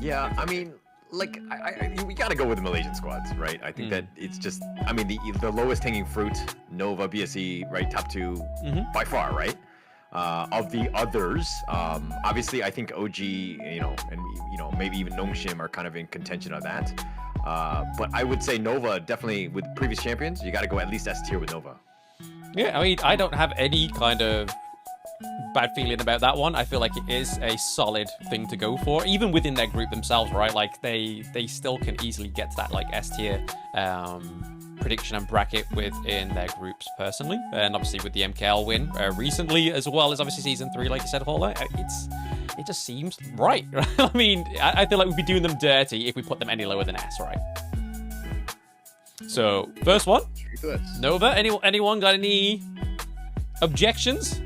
Yeah, I mean, like, we gotta go with the Malaysian squads, right? I think that it's just, I mean, the lowest hanging fruit, Nova, BSE, right, top two by far, right? Of the others, obviously, I think OG, and maybe even Nongshim are kind of in contention of that. But I would say Nova definitely with previous champions, you got to go at least S tier with Nova. Yeah, I mean, I don't have any kind of bad feeling about that one. I feel like it is a solid thing to go for, even within their group themselves, right? Like they still can easily get to that like S tier prediction and bracket within their groups personally, and obviously with the MKL win recently, as well as obviously season 3, like you said, Hola, it just seems right. I mean, I feel like we'd be doing them dirty if we put them any lower than S, right? So first one, Nova. Anyone got any objections?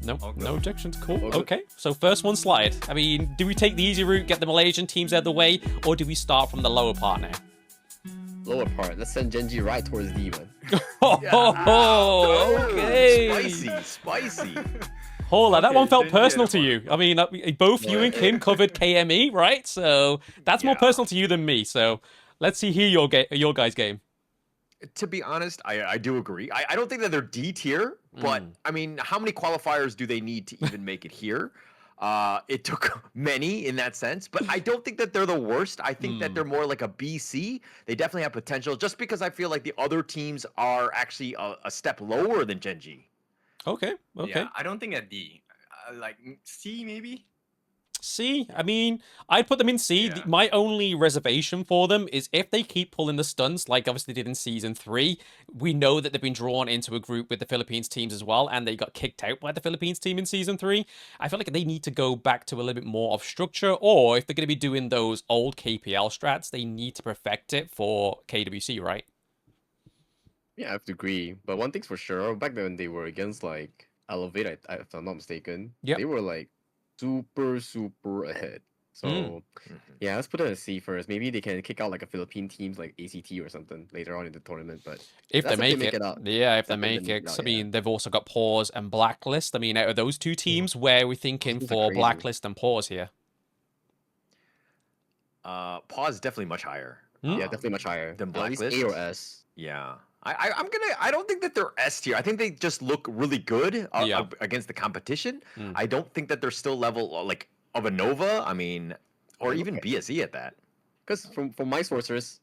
No objections. Cool. Okay. So first one slide. I mean, do we take the easy route, get the Malaysian teams out of the way, or do we start from the lower part now? Lower part. Let's send Genji right towards D, man. Okay. Spicy. Hola, that one felt personal to you. I mean, both you and Kim covered KME, right? So that's more personal to you than me. So let's see here your guys' game. To be honest, I do agree. I don't think that they're D tier, but I mean, how many qualifiers do they need to even make it here? It took many in that sense, but I don't think that they're the worst. I think that they're more like a BC. They definitely have potential, just because I feel like the other teams are actually a step lower than Genji. Okay. Yeah, I don't think a D. Like C maybe. C, I mean, I'd put them in C. Yeah. My only reservation for them is if they keep pulling the stunts, like obviously they did in Season 3, we know that they've been drawn into a group with the Philippines teams as well, and they got kicked out by the Philippines team in Season 3. I feel like they need to go back to a little bit more of structure, or if they're going to be doing those old KPL strats, they need to perfect it for KWC, right? Yeah, I have to agree. But one thing's for sure, back then they were against like Elevate, if I'm not mistaken. Yep. They were like super ahead. So yeah, let's put it at C first. Maybe they can kick out like a Philippine teams like ACT or something later on in the tournament. But if they make it out. Yeah, if they make it. I mean, they've also got Pause and Blacklist. I mean, out of those two teams, where are we thinking for Blacklist and Pause here? Pause is definitely much higher. Yeah, definitely much higher than Blacklist. At least A or S. Yeah. I don't think that they're S tier. I think they just look really good against the competition. I don't think that they're still level like of a Nova. I mean, or even BSE at that. Because from my sources,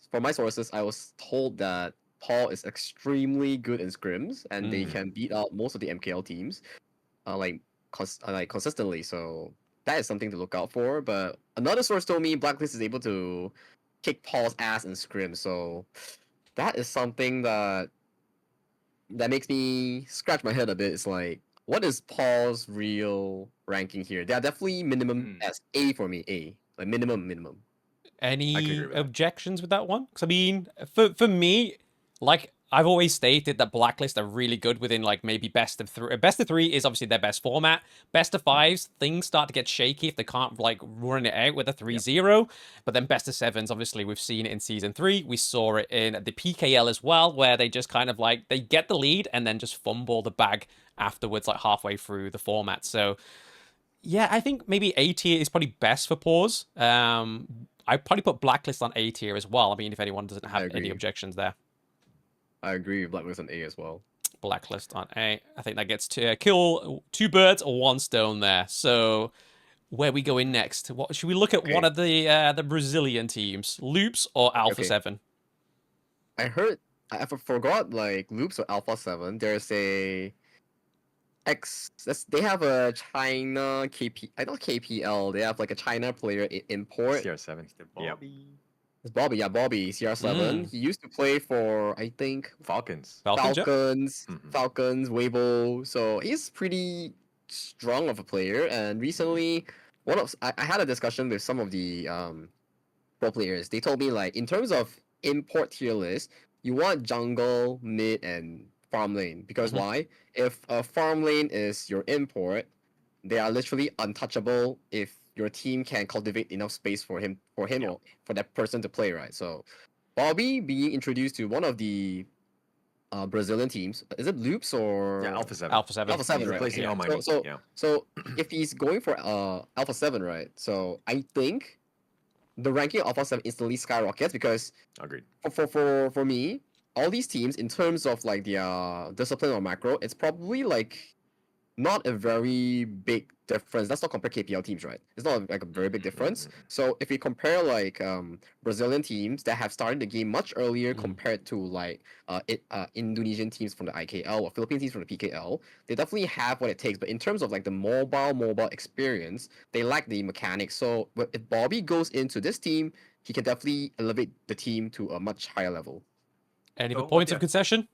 I was told that Paul is extremely good in scrims, and they can beat out most of the MKL teams, consistently. So that is something to look out for. But another source told me Blacklist is able to kick Paul's ass in scrim. So that is something that makes me scratch my head a bit. It's like, what is Paul's real ranking here? They are definitely minimum as A for me. A, like minimum. Any objections with that one? Because I mean, for me, like I've always stated that Blacklist are really good within like maybe best of 3. Best of 3 is obviously their best format. Best of 5s, things start to get shaky if they can't like run it out with a 3-0. But then best of 7s, obviously we've seen it in Season 3. We saw it in the PKL as well, where they just kind of like, they get the lead and then just fumble the bag afterwards, like halfway through the format. So yeah, I think maybe A tier is probably best for Pause. I'd probably put Blacklist on A tier as well. I mean, if anyone doesn't have any objections there. I agree with Blacklist on A as well. Blacklist on A. I think that gets to kill 2 birds or 1 stone there. So where we going next? What should we look at? One of the Brazilian teams, Loops or Alpha 7? I forgot like Loops or Alpha 7. There's a they have a China KPL. They have like a China player import. CR7. It's Bobby, CR7. He used to play for, I think, Falcons, Weibo. So he's pretty strong of a player. And recently, I had a discussion with some of the pro players. They told me like, in terms of import tier list, you want jungle, mid, and farm lane. Because why? If a farm lane is your import, they are literally untouchable if your team can cultivate enough space for him or for that person to play, right? So Bobby being introduced to one of the Brazilian teams. Is it Loops or Yeah, Alpha 7. Alpha 7. Alpha 7, He's right? replacing Okay. Almighty. So Yeah. so if he's going for Alpha 7, right? So I think the ranking of Alpha 7 instantly skyrockets because Agreed. for me, all these teams in terms of like their discipline or macro, it's probably like not a very big difference. Let's not compare KPL teams, right? It's not like a very big difference. So if we compare like Brazilian teams that have started the game much earlier compared to like Indonesian teams from the IKL or Philippine teams from the PKL, they definitely have what it takes. But in terms of like the mobile experience, they lack the mechanics. So if Bobby goes into this team, he can definitely elevate the team to a much higher level. Any So, points yeah. of concession?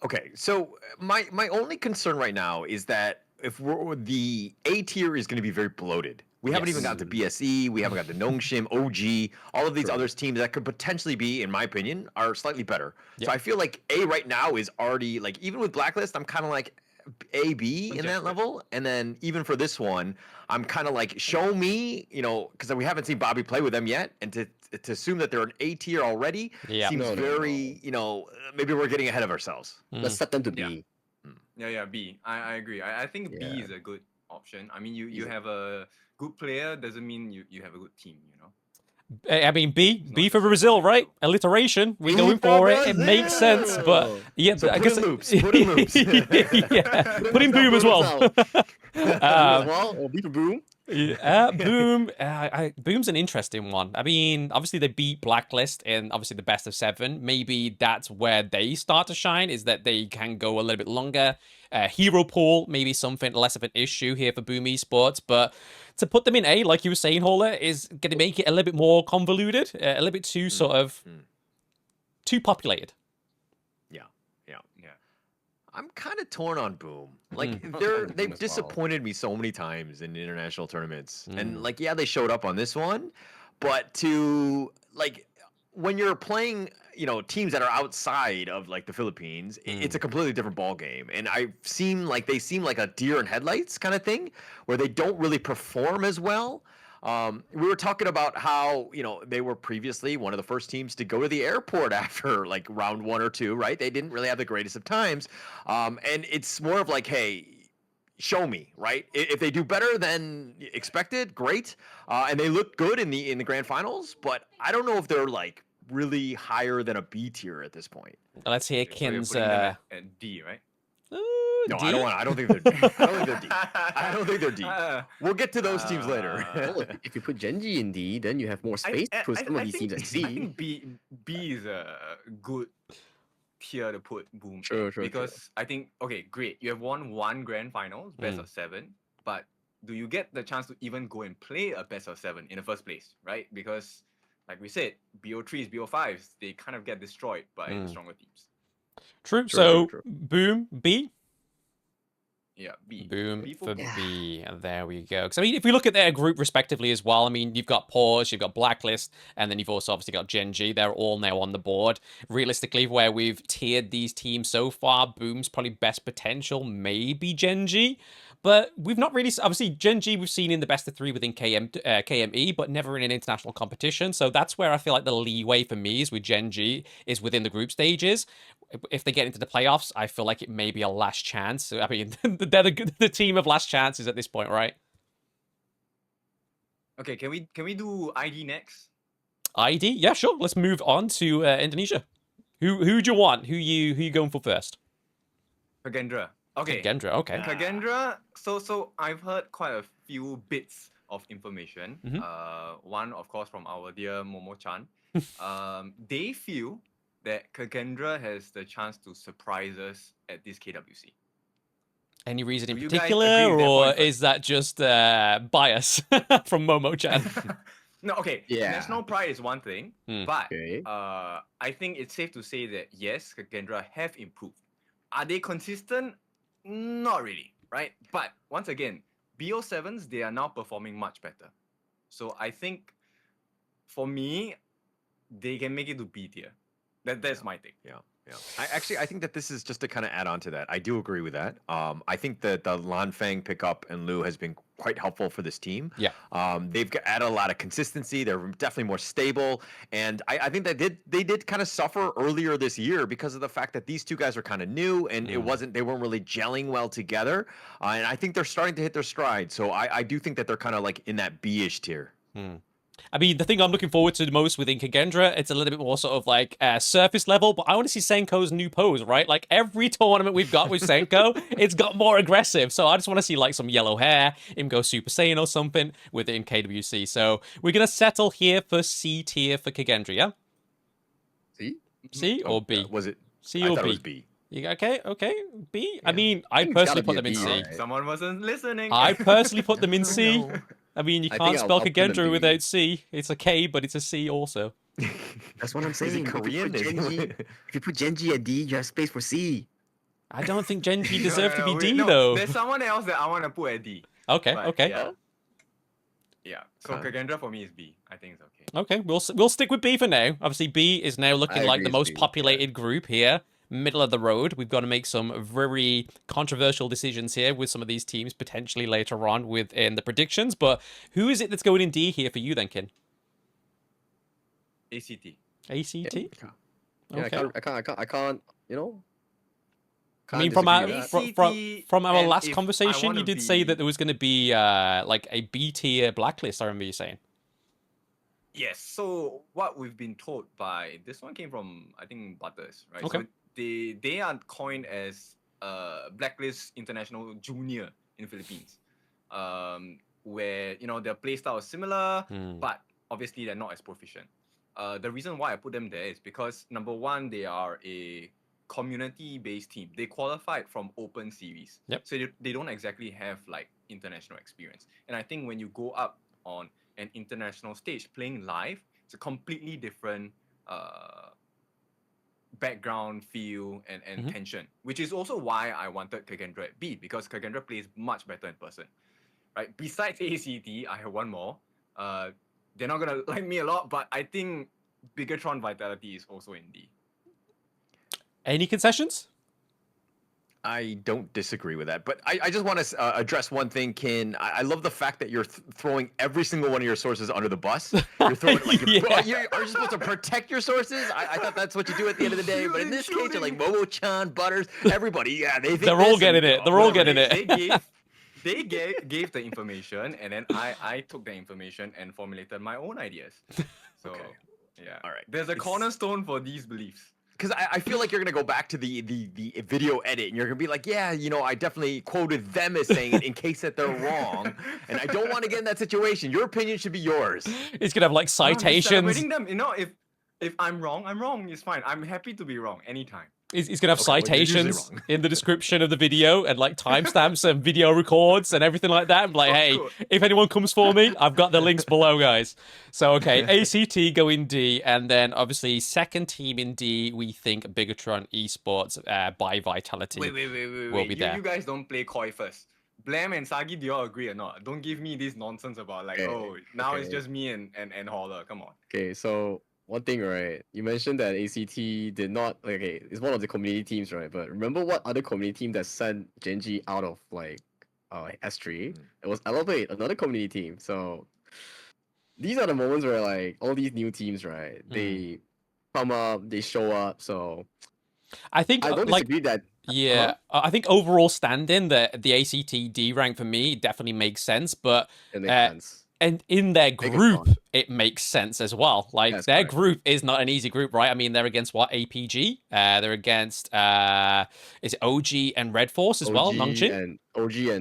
Okay, so my only concern right now is that if the A tier is going to be very bloated. We haven't even Yes. got to BSE, we haven't got to Nongshim, OG, all of these True. other teams that could potentially be, in my opinion, are slightly better. Yeah. So I feel like A right now is already like, even with Blacklist, I'm kind of like A, B in that Congested. level, and then even for this one, I'm kind of like, show me, because we haven't seen Bobby play with them yet, and to assume that they're an A tier already Yeah. seems No. very, maybe we're getting ahead of ourselves. Let's set them to Yeah. B. Yeah, B. I agree. I think B Yeah. is a good option. I mean, you Easy. have a good player doesn't mean you have a good team, I mean, B not for just Brazil, one right? individual. Alliteration. We're B going for for it. It makes sense, but Brazil! yeah, So I put guess in loops. Put in loops. yeah, put in boom as well. Well, or B for Boom. Boom. Boom's an interesting one. I mean, obviously they beat Blacklist in obviously the best of 7. Maybe that's where they start to shine, is that they can go a little bit longer. Hero pool, maybe something less of an issue here for Boom Esports, but to put them in A, like you were saying, Hola, is going to make it a little bit more convoluted, a little bit too sort of too populated. Yeah. I'm kind of torn on Boom. Like Boom they've as well. disappointed me so many times in international tournaments, and like they showed up on this one, but to like when you're playing, teams that are outside of like the Philippines, it's a completely different ball game, and they seem like a deer in headlights kind of thing, where they don't really perform as well. We were talking about how, they were previously one of the first teams to go to the airport after like round 1 or 2, right? They didn't really have the greatest of times. And it's more of like, hey, show me, right? If they do better than expected, great. And they look good in the grand finals, but I don't know if they're like really higher than a B tier at this point. Let's hear So you're Kin's. putting them at D, right? No, D? I don't think they're D. I don't think they're D. I don't think they're D. We'll get to those teams later. Well, if you put Genji in D, then you have more space to put some of these teams at I C. think B is a good tier to put Boom. True. Because I think, okay, great. You have won 1 grand finals, best of 7, but do you get the chance to even go and play a best of 7 in the first place, right? Because, like we said, BO3s, BO5s, they kind of get destroyed by the stronger teams. True. So, true. Boom, B. Yeah, B. Boom B for B. B. And there we go. Because, I mean, if we look at their group respectively as well, I mean, you've got Pause, you've got Blacklist, and then you've also obviously got Genji. They're all now on the board. Realistically, where we've tiered these teams so far, Boom's probably best potential, maybe Genji. But we've not really... Obviously, Genji we've seen in the best of 3 within KME, but never in an international competition. So that's where I feel like the leeway for me is with Genji is within the group stages. If they get into the playoffs, I feel like it may be a last chance. I mean, they're the team of last chances at this point, right? Okay, can we do ID next? ID? Yeah, sure. Let's move on to Indonesia. Who do you want? Who you going for first? Kagendra. Okay. Gendra, okay. Kagendra, so I've heard quite a few bits of information. One, of course, from our dear Momo-chan. They feel that Kagendra has the chance to surprise us at this KWC. Any reason in Do you guys particular, agree with that or point first? is that just bias from Momo-chan? No, okay. Yeah. National pride is one thing, but Okay. I think it's safe to say that yes, Kagendra have improved. Are they consistent? Not really, right? But once again, BO7s, they are now performing much better. So I think for me, they can make it to B tier. That's my take. Yeah. Yeah. I think that this is just to kind of add on to that. I do agree with that. I think that the Lan Fang pickup and Liu has been quite helpful for this team. Yeah. Added a lot of consistency. They're definitely more stable, and I think that they did kind of suffer earlier this year because of the fact that these two guys are kind of new and they weren't really gelling well together. And I think they're starting to hit their stride. So I do think that they're kind of like in that B-ish tier. I mean, the thing I'm looking forward to the most with Inkagendra, it's a little bit more sort of like surface level, but I want to see Senko's new pose, right? Like every tournament we've got with Senko, it's got more aggressive. So I just want to see like some yellow hair, him go Super Saiyan or something within KWC. So we're going to settle here for C tier for Kagendra, yeah? C or B? Was it? C I or thought B? it was B. Okay, B. I mean, I I think it's personally gotta put be a them in B, C. right? Someone wasn't listening. I personally put them in No, C. no. I mean, you I can't think spell I'll put them Kagendra B. without C. It's a K, but it's a C also. That's what I'm Is saying. he Korean? If you put Genji at D, you have space for C. I don't think Genji No, deserved to be wait, D, no, though. There's someone else that I want to put at D. Okay, But okay. Yeah. So Okay. Kagendra for me is B. I think it's okay. Okay, we'll stick with B for now. Obviously, B is now looking I like agree, the it's most B, yeah. populated group here, middle of the road. We've got to make some very controversial decisions here with some of these teams potentially later on within the predictions. But who is it that's going in D here for you then, Kin? ACT. ACT? Yeah, Okay. I can't, you know. I mean, can't from disagree our with that. from our and last if I conversation, you wanna did say be- that there was going to be like a B tier blacklist. I remember you saying. Yes. So what we've been told by this one came from I think Butters, right? Okay. So they are coined as Blacklist International Junior in Philippines, where their playstyle is similar, but obviously they're not as proficient. The reason why I put them there is because number one, they are a community-based team. They qualified from open series, Yep. so they don't exactly have like international experience. And I think when you go up on an international stage playing live, it's a completely different background feel and tension, which is also why I wanted Kagendra at B, because Kagendra plays much better in person, right? Besides ACT, I have one more. They're not gonna like me a lot, but I think Bigatron Vitality is also in D. Any concessions? I don't disagree with that, but I just want to address one thing, Kin. I love the fact that you're throwing every single one of your sources under the bus. You're throwing like are you supposed to protect your sources? I thought that's what you do at the end of the day, but in this case, you're like Momo-chan, Butters, everybody. Yeah, they think They're all getting it. They're all getting it. They gave the information, and then I took the information and formulated my own ideas. So Okay. yeah, All right. There's a cornerstone for these beliefs. Because I feel like you're gonna go back to the video edit and you're gonna be like, yeah, I definitely quoted them as saying it in case that they're wrong, and I don't want to get in that situation. Your opinion should be yours. It's gonna have like No, I'm just citations. celebrating them. If I'm wrong, I'm wrong. It's fine. I'm happy to be wrong anytime. He's gonna have Okay, well, you're usually citations wrong. in the description of the video and like timestamps and video records and everything like that. And like, hey, course. if anyone comes for me, I've got the links below, guys. So okay, ACT go in D, and then obviously second team in D, we think Bigatron Esports by Vitality. Wait. will be there. You guys don't play coy first. Blam and Sagi, do y'all agree or not? Don't give me this nonsense about like, now it's okay. just me and Holler. Come on. Okay, so one thing, right? You mentioned that ACT did not it's one of the community teams, right? But remember what other community team that sent Genji out of like S3? It was Elevate, another community team. So these are the moments where like all these new teams, right? They come up, they show up. So I think I don't like disagree that. yeah, I think overall standing the ACT D rank for me definitely makes sense, but It makes sense. and in their Bigatron. group, it makes sense as well. Like That's their correct. group is not an easy group, right? I mean, they're against what APG? They're against is it OG and Red Force as well? OG Nongchin. and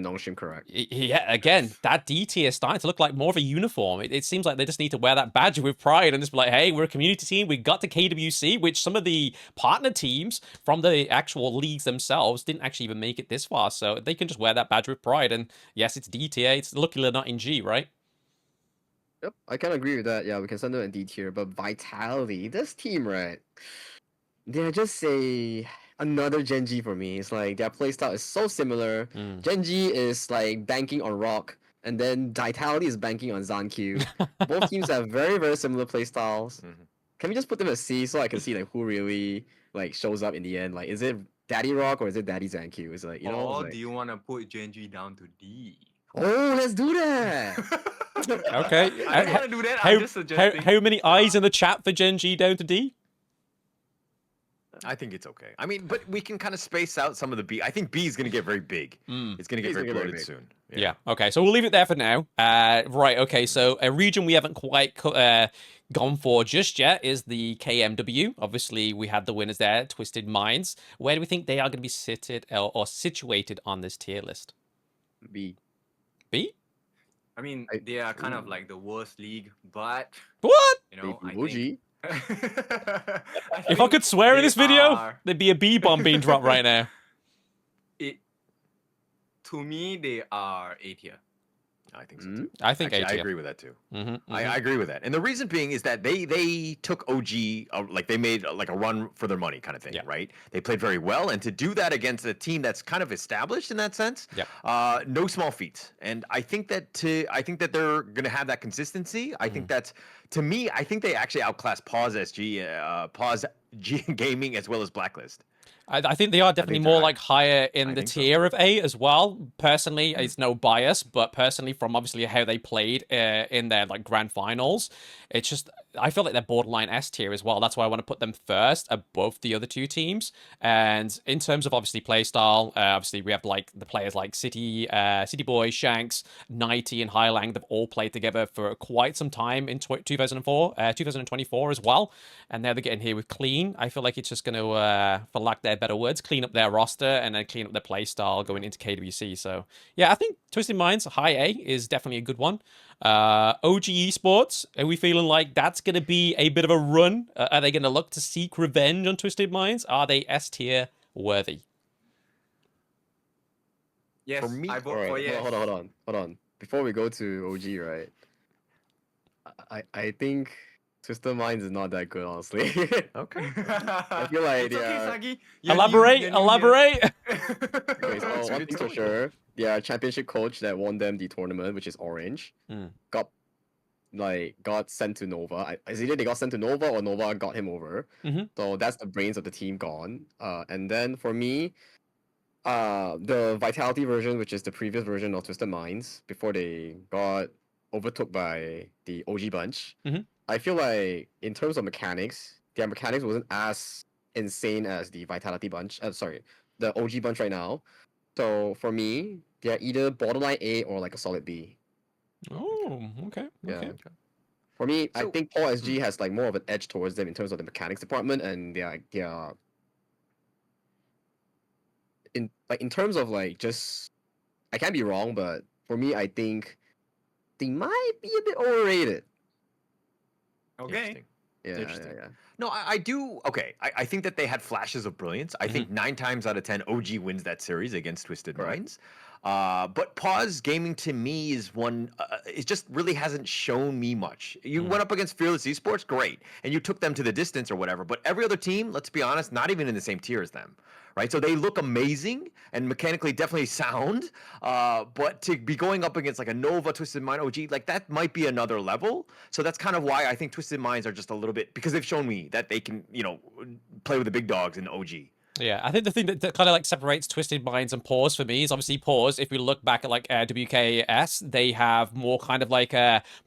Nongchin, correct. Yeah, again, that D tier is starting to look like more of a uniform. It seems like they just need to wear that badge with pride and just be like, hey, we're a community team. We got to KWC, which some of the partner teams from the actual leagues themselves didn't actually even make it this far. So they can just wear that badge with pride. And yes, it's D tier. It's luckily not in G, right? Yep, I can agree with that. Yeah, we can send them in D tier. But Vitality, this team, right? They're just another Genji for me. It's like their playstyle is so similar. Genji is like banking on Rock, and then Vitality is banking on Zankyu. Both teams have very, very similar playstyles. Can we just put them at C so I can see like who really like shows up in the end? Like, is it Daddy Rock or is it Daddy ZanQ? It's like, Or like, do you want to put Genji down to D? oh, let's do that. Okay. I don't want to do that. I'm just suggesting. How many eyes in the chat for Genji down to D? I think it's okay. I mean, but we can kind of space out some of the B. I think B is going to get very big. It's going to get very bloated soon. Yeah. Okay. So we'll leave it there for now. Right. Okay. So a region we haven't quite gone for just yet is the KMW. Obviously, we had the winners there, Twisted Minds. Where do we think they are going to be situated on this tier list? B. B? I mean, they are kind of like the worst league, but What? you know, I OG. think If I could swear in this video, are- there'd be a B bomb being dropped right now. To me, they are A tier. I think so too. I think Actually, A I tier. agree with that too. Mm-hmm, I agree with that. And the reason being is that they took OG, like they made like a run for their money kind of thing, right? They played very well. And to do that against a team that's kind of established in that sense, no small feat. And I think that they're going to have that consistency. I think that, to me, I think they actually outclassed Pause SG, Pause G Gaming as well as Blacklist. I think they are definitely more like higher in the tier of A as well. Personally, it's no bias, but personally from obviously how they played in their like grand finals, it's just I feel like they're borderline S tier as well. That's why I want to put them first above the other two teams. And in terms of obviously play style, obviously we have like the players like City Boy, Shanks, Nighty, and Highlang. They've all played together for quite some time in 2024 as well. And now they're getting here with Clean. I feel like it's just going to, for lack of better words, clean up their roster and then clean up their play style going into KWC. So yeah, I think Twisted Minds high A is definitely a good one. OG Esports, are we feeling like that's going to be a bit of a run? Are they going to look to seek revenge on Twisted Minds? Are they S tier worthy? Yes, For me, I vote for yes. Hold on. Before we go to OG, right? I think Twisted Minds is not that good, honestly. Okay. I feel like It's okay, Sagi. Elaborate. Okay, so one thing's for sure, their championship coach that won them the tournament, which is Orange, got sent to Nova. It's either they got sent to Nova or Nova got him over. So that's the brains of the team gone. And then for me, the Vitality version, which is the previous version of Twisted Minds, before they got overtook by the OG bunch, I feel like in terms of mechanics, their mechanics wasn't as insane as the Vitality bunch. The OG bunch right now. So for me, they're either borderline A or like a solid B. Oh, okay. Yeah. For me, I think Paul SG has like more of an edge towards them in terms of the mechanics department, and in terms of like just, I can't be wrong, but for me, I think they might be a bit overrated. Okay. Yeah. No, I do. Okay, I think that they had flashes of brilliance. I think 9 times out of 10, OG wins that series against Twisted Minds. But Pause Gaming to me is one. It just really hasn't shown me much. You went up against Fearless Esports, great, and you took them to the distance or whatever. But every other team, let's be honest, not even in the same tier as them, right? So they look amazing and mechanically definitely sound. But to be going up against like a Nova, Twisted Mind, OG, like that might be another level. So that's kind of why I think Twisted Minds are just a little bit, because they've shown me that they can, play with the big dogs in OG. Yeah, I think the thing that kind of like separates Twisted Minds and Pause for me is obviously Pause. If we look back at like WKS, they have more kind of like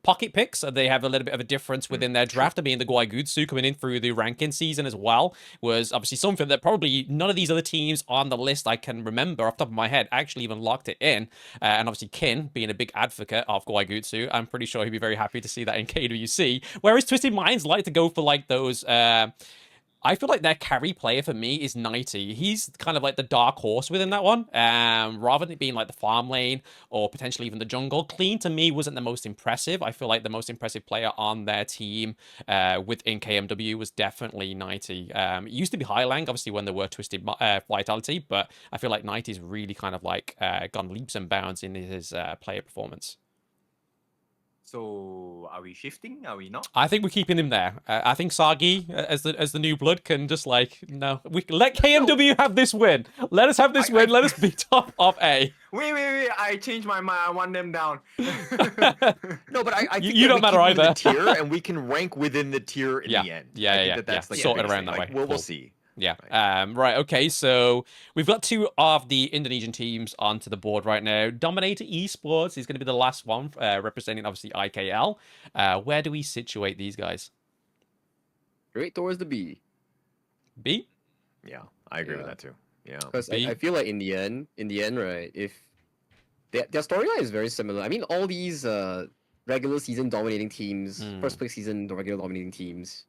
pocket picks. They have a little bit of a difference within their draft. I mean, the Guaigutsu coming in through the ranking season as well was obviously something that probably none of these other teams on the list I can remember off the top of my head actually even locked it in. And obviously Kin being a big advocate of Guaigutsu, I'm pretty sure he'd be very happy to see that in KWC. Whereas Twisted Minds like to go for like those... I feel like their carry player for me is Nighty. He's kind of like the dark horse within that one. Rather than it being like the farm lane or potentially even the jungle. Clean to me wasn't the most impressive. I feel like the most impressive player on their team within KMW was definitely Nighty. It used to be Highlang, obviously, when there were Twisted Vitality, but I feel like Nighty's really kind of like gone leaps and bounds in his player performance. So are we shifting? Are we not? I think we're keeping him there. I think Sagi, as the new blood, can just like we let KMW have this win. Let us have this win. Let us be top of A. Wait! I changed my mind. I want them down. No, but I think you don't matter either. The tier, and we can rank within the tier in the end. Yeah. That's like sort it around that way. We'll see. Yeah. Right. Right. Okay. So we've got two of the Indonesian teams onto the board right now. Dominator Esports is going to be the last one, representing obviously IKL. Where do we situate these guys? Straight towards the B. B. Yeah, I agree with Yeah. that too. Yeah. Because I B. feel like in the end, right, if their storyline is very similar. I mean, all these regular season dominating teams, first place season regular dominating teams,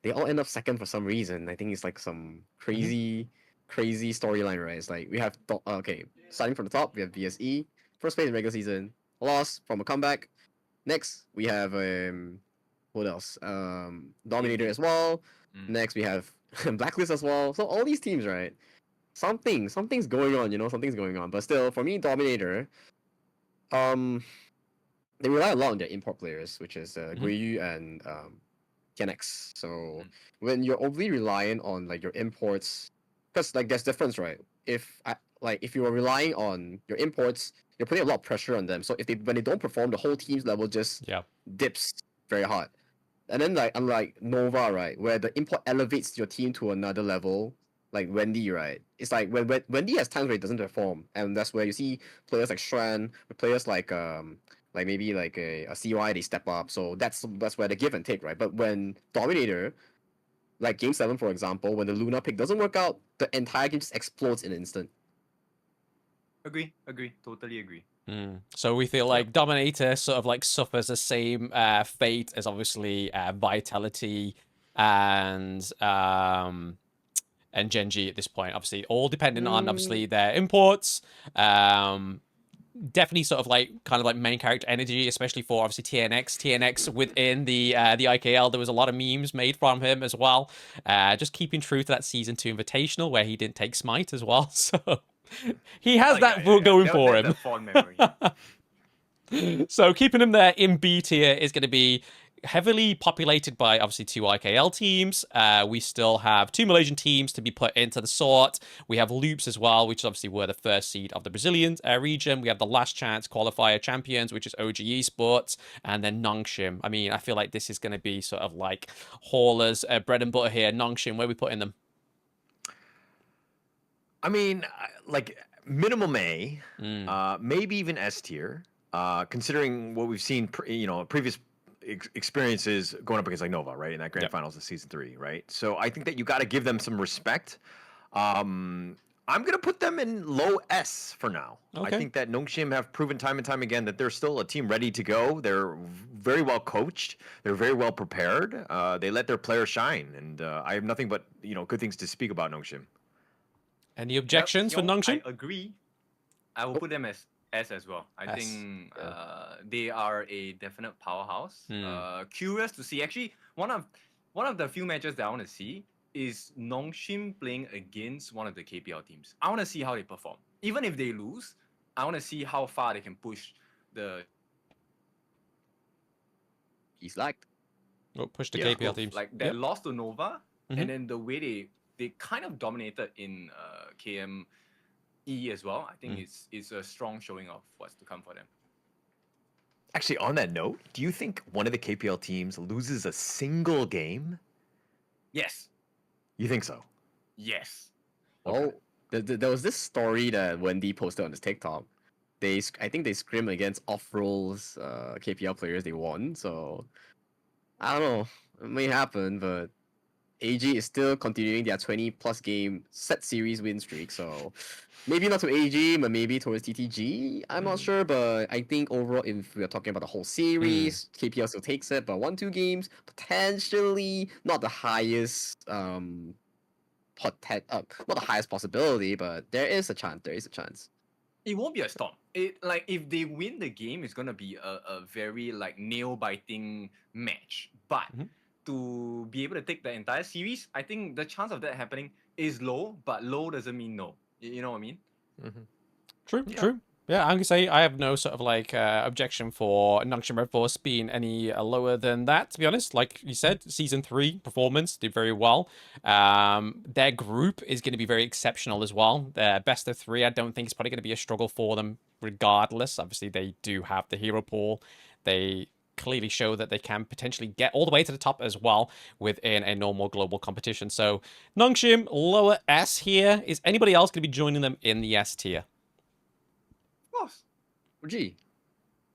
they all end up second for some reason. I think it's like some crazy storyline, right? It's like we have okay, starting from the top, we have VSE, first place in regular season, lost from a comeback. Next, we have what else? Dominator AG. as well. Mm. Next, we have Blacklist as well. So all these teams, right? Something's going on, something's going on. But still, for me, Dominator, um, they rely a lot on their import players, which is Guiyu and Kenex. So when you're overly reliant on like your imports, because like there's difference, right? If you are relying on your imports, you're putting a lot of pressure on them. So if when they don't perform, the whole team's level just dips very hard. And then like unlike Nova, right, where the import elevates your team to another level, like Wendy, right? It's like when Wendy has times where it doesn't perform, and that's where you see players like Shran, players like maybe like a CY, they step up. So that's where the give and take, right? But when Dominator, like Game 7 for example, when the Luna pick doesn't work out, the entire game just explodes in an instant. Agree, totally agree. So we feel like Dominator sort of like suffers the same fate as obviously Vitality and Genji at this point. Obviously, all depending on obviously their imports. Definitely sort of like kind of like main character energy, especially for obviously TNX within the IKL. There was a lot of memes made from him as well. Just keeping true to that season 2 invitational where he didn't take Smite as well. So he has going for him. That's a fond memory. So keeping him there in B tier is going to be heavily populated by obviously 2 IKL teams. We still have 2 Malaysian teams to be put into the sort. We have Loops as well, which obviously were the first seed of the Brazilian region. We have the last chance qualifier champions, which is OG Esports, and then Nongshim. I mean, I feel like this is going to be sort of like Haulers bread and butter here. Nongshim, where are we putting them? I mean, like minimum A, maybe even S tier, considering what we've seen, previous experiences going up against like Nova, right, in that grand finals of season 3, right? So I think that you got to give them some respect. I'm gonna put them in low S for now. Okay. I think that Nongshim have proven time and time again that they're still a team ready to go. They're very well coached. They're very well prepared. They let their players shine, and I have nothing but good things to speak about Nongshim. Any objections for Nongshim? I agree. I will put them as S as well. I think they are a definite powerhouse. Curious to see. Actually, one of the few matches that I want to see is Nongshim playing against one of the KPL teams. I want to see how they perform. Even if they lose, I want to see how far they can push the. He's like. Push the KPL teams. Like that loss to Nova, and then the way they kind of dominated in KME as well. I think it's a strong showing of what's to come for them. Actually, on that note, do you think one of the KPL teams loses a single game? Yes. You think so? Yes. Well, there was this story that Wendy posted on his TikTok. I think they scrimmed against off-rolls KPL players. They won, so I don't know. It may happen, but AG is still continuing their 20+ game set series win streak, so maybe not to AG, but maybe towards TTG. I'm not sure, but I think overall, if we're talking about the whole series, KPL still takes it, but 1-2 games, potentially not the highest not the highest possibility, but there is a chance. It won't be a storm. If they win the game, it's gonna be a very like nail-biting match. But to be able to take the entire series, I think the chance of that happening is low, but low doesn't mean no. You know what I mean? True. Yeah, I'm gonna say I have no sort of like objection for Nongshim Red Force being any lower than that. To be honest, like you said, season 3 performance did very well. Their group is going to be very exceptional as well. Their best of 3, I don't think it's probably going to be a struggle for them, regardless. Obviously, they do have the hero pool. They clearly show that they can potentially get all the way to the top as well within a normal global competition. So Nongshim, lower S here. Is anybody else going to be joining them in the S tier? Of course. OG.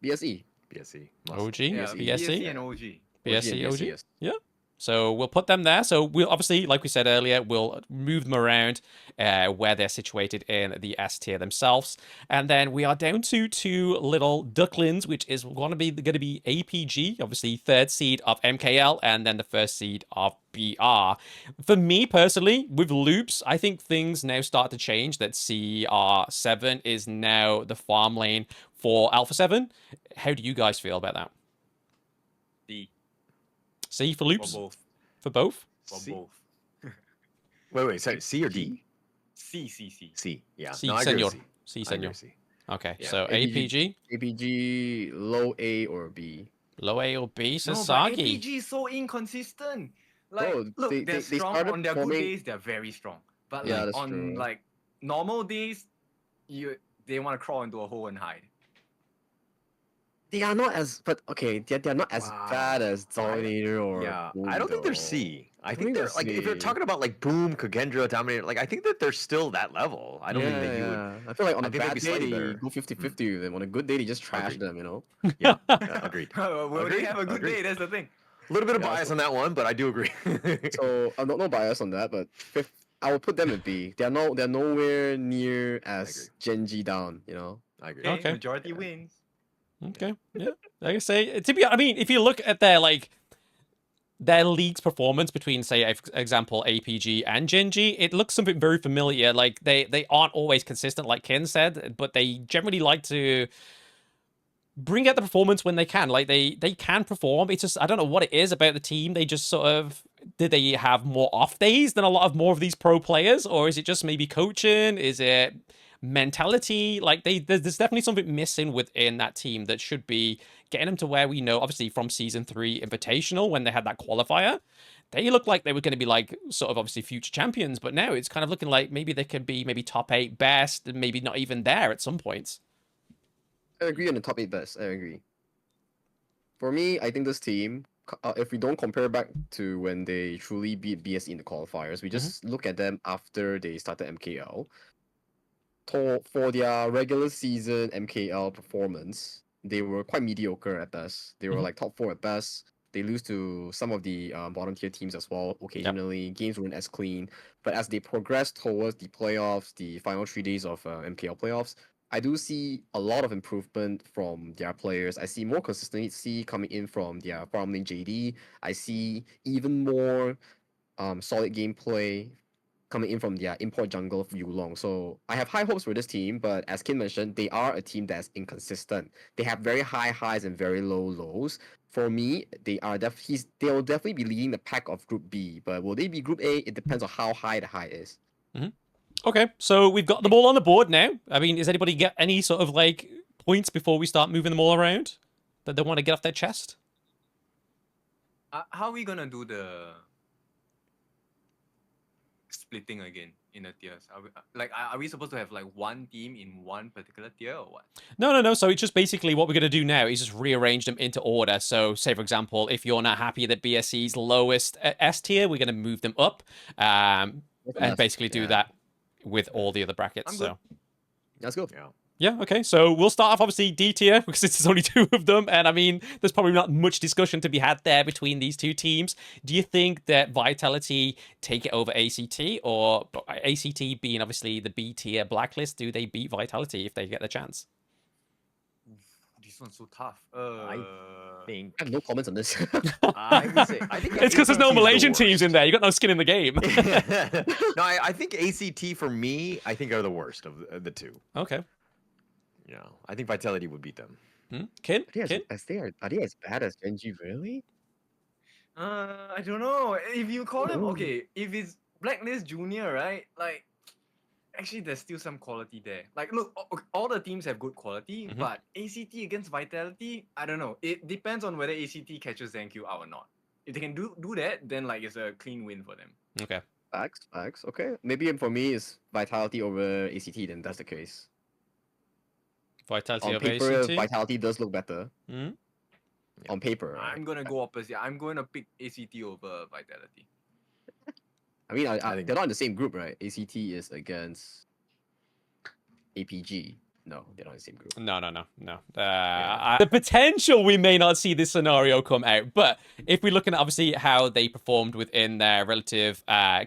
BSE. BSE. OG, Yeah, BSE. BSC and OG. BSC, and OG. yes. Yeah. So we'll put them there. So we'll obviously, like we said earlier, we'll move them around where they're situated in the S tier themselves. And then we are down to two little ducklings, which is going to be APG, obviously third seed of MKL, and then the first seed of BR. For me personally, with loops, I think things now start to change. That CR7 is now the farm lane for Alpha 7. How do you guys feel about that? D. C for For loops? both. For both? For C? both. Wait, sorry, C or D? C. C, yeah. C, No, I agree senor. with C. C, I agree senor. with C. Okay, Yeah, so APG. APG, APG low A or B. low A or B, No, but Sasagi. APG is so inconsistent. Like, Bro, look, they they're strong started on their good forming- days. They're very strong. But Yeah, like that's on true. like normal days, they want to crawl into a hole and hide. They are not as, but okay, they're not as Wow. bad as Dominator or Yeah, Boom, I don't think they're though. C. I I think think they're they're like if you're C. talking about like Boom, Kagendra, Dominator, like I think that they're still that level. I don't think that you would. I feel like on I a think they'd bad be day slightly they better. go 50-50 with them. On a good day they just trash Agreed. them, you know. Yeah, agreed. we only Agreed, have a good agreed. day. That's the thing. A little bit of Yeah, bias so- on that one, but I do agree. So I'm not no bias on that, but fifth, I will put them at B. They're nowhere near as Genji down, you know. I agree. Okay. Majority wins. Okay, yeah. Like I say, I mean, if you look at their league's performance between, say, for example, APG and Genji, it looks something very familiar. Like they aren't always consistent, like Ken said, but they generally like to bring out the performance when they can. Like they can perform. It's just I don't know what it is about the team. They just sort of did they have more off days than a lot of more of these pro players, or is it just maybe coaching? Is it mentality? Like there's definitely something missing within that team that should be getting them to where we know, obviously from season 3 invitational when they had that qualifier, they looked like they were going to be like sort of obviously future champions, but now it's kind of looking like maybe they could be maybe top 8 best and maybe not even there at some points. I agree on the top 8 best. I agree. For me, I think this team, if we don't compare back to when they truly beat BSE in the qualifiers, we just look at them after they started MKL. For their regular season MKL performance, they were quite mediocre at best. They were like top 4 at best. They lose to some of the bottom tier teams as well occasionally. Games weren't as clean. But as they progress towards the playoffs, the final 3 days of MKL playoffs, I do see a lot of improvement from their players. I see more consistency coming in from their farm lane JD. I see even more solid gameplay coming in from their import jungle of Yulong. So I have high hopes for this team, but as Kim mentioned, they are a team that's inconsistent. They have very high highs and very low lows. For me, they'll definitely be leading the pack of Group B, but will they be Group A? It depends on how high the high is. Okay, so we've got them all on the board now. I mean, does anybody get any sort of like points before we start moving them all around that they want to get off their chest? How are we gonna do the splitting again in the tiers? Are we supposed to have like one team in one particular tier or what? No. So it's just basically what we're going to do now is just rearrange them into order. So say, for example, if you're not happy that BSC's lowest S tier, we're going to move them up and basically do that with all the other brackets. So Let's go. yeah, okay. So we'll start off obviously D tier because it's only 2 of them. And I mean, there's probably not much discussion to be had there between these 2 teams. Do you think that Vitality take it over ACT, or ACT being obviously the B tier blacklist, do they beat Vitality if they get the chance? This one's so tough. I think I have no comments on this. I would say I think It's because there's no ACT is the Malaysian teams in worst. there. You got no skin in the game. No, I think ACT for me, I think are the worst of the 2. Okay. Yeah, I think Vitality would beat them. Kin? Are they as bad as Genji, really? I don't know. If you call them, okay, if it's Blacklist Junior, right? Like, actually, there's still some quality there. Like, look, all the teams have good quality, but ACT against Vitality, I don't know. It depends on whether ACT catches ZenQ out or not. If they can do that, then like it's a clean win for them. Okay. Facts. Okay. Maybe for me, it's Vitality over ACT, then that's the case. Vitality On of paper, ACT. Vitality does look better. on paper. Right? I'm gonna go opposite. I'm going to pick ACT over Vitality. I mean, I think- they're not in the same group, right? ACT is against APG. No, they're not in the same group. No. The potential we may not see this scenario come out, but if we're looking at obviously how they performed within their relative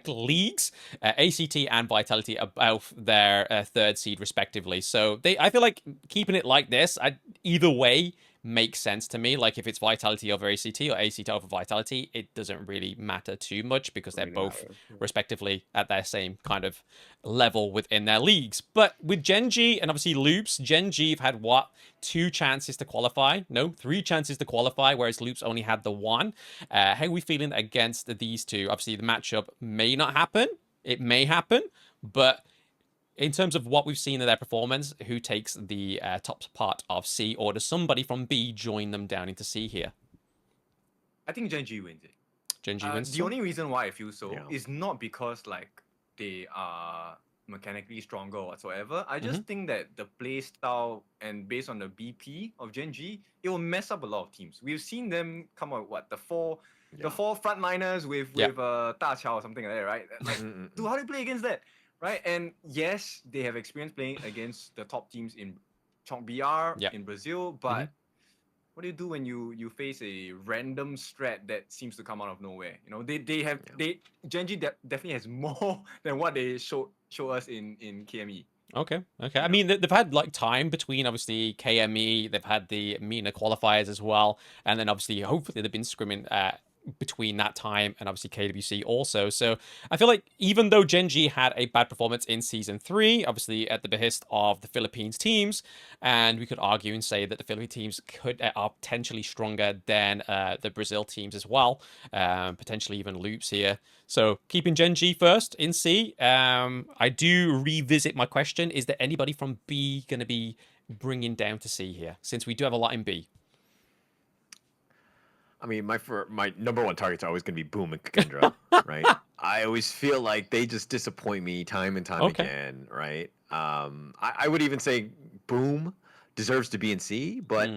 leagues, ACT and Vitality are both their third seed respectively. So I feel like keeping it like this, either way makes sense to me. Like if it's Vitality over ACT or ACT over Vitality, it doesn't really matter too much because they're both respectively at their same kind of level within their leagues. But with Gen G and obviously Loops, Gen G have had what? 2 chances to qualify? No, 3 chances to qualify, whereas Loops only had the 1. How are we feeling against these two? Obviously, the matchup may not happen. It may happen, but in terms of what we've seen in their performance, who takes the top part of C, or does somebody from B join them down into C here? I think Gen G wins it. Gen G wins. The only reason why I feel so Yeah. is not because like they are mechanically stronger or whatsoever. I just think that the play style and based on the BP of Gen G, it will mess up a lot of teams. We've seen them come out the four frontliners with Da Chao or something like that, right? Like, dude, how do you play against that? Right? And yes, they have experience playing against the top teams in Chong BR in Brazil, but what do you do when you face a random strat that seems to come out of nowhere? You know, Gen G definitely has more than what they show us in KME. Okay. I mean, they've had like time between obviously KME. They've had the MENA qualifiers as well, and then obviously, hopefully, they've been scrimming between that time and obviously KWC also. So I feel like even though Gen G had a bad performance in Season 3, obviously at the behest of the Philippines teams, and we could argue and say that the Philippines teams are potentially stronger than the Brazil teams as well, potentially even Loops here. So keeping Gen G first in C, I do revisit my question. Is there anybody from B going to be bringing down to C here, since we do have a lot in B? I mean, my number 1 targets are always going to be Boom and Kakendra, right? I always feel like they just disappoint me time and time again, right? I would even say Boom deserves to be in C, but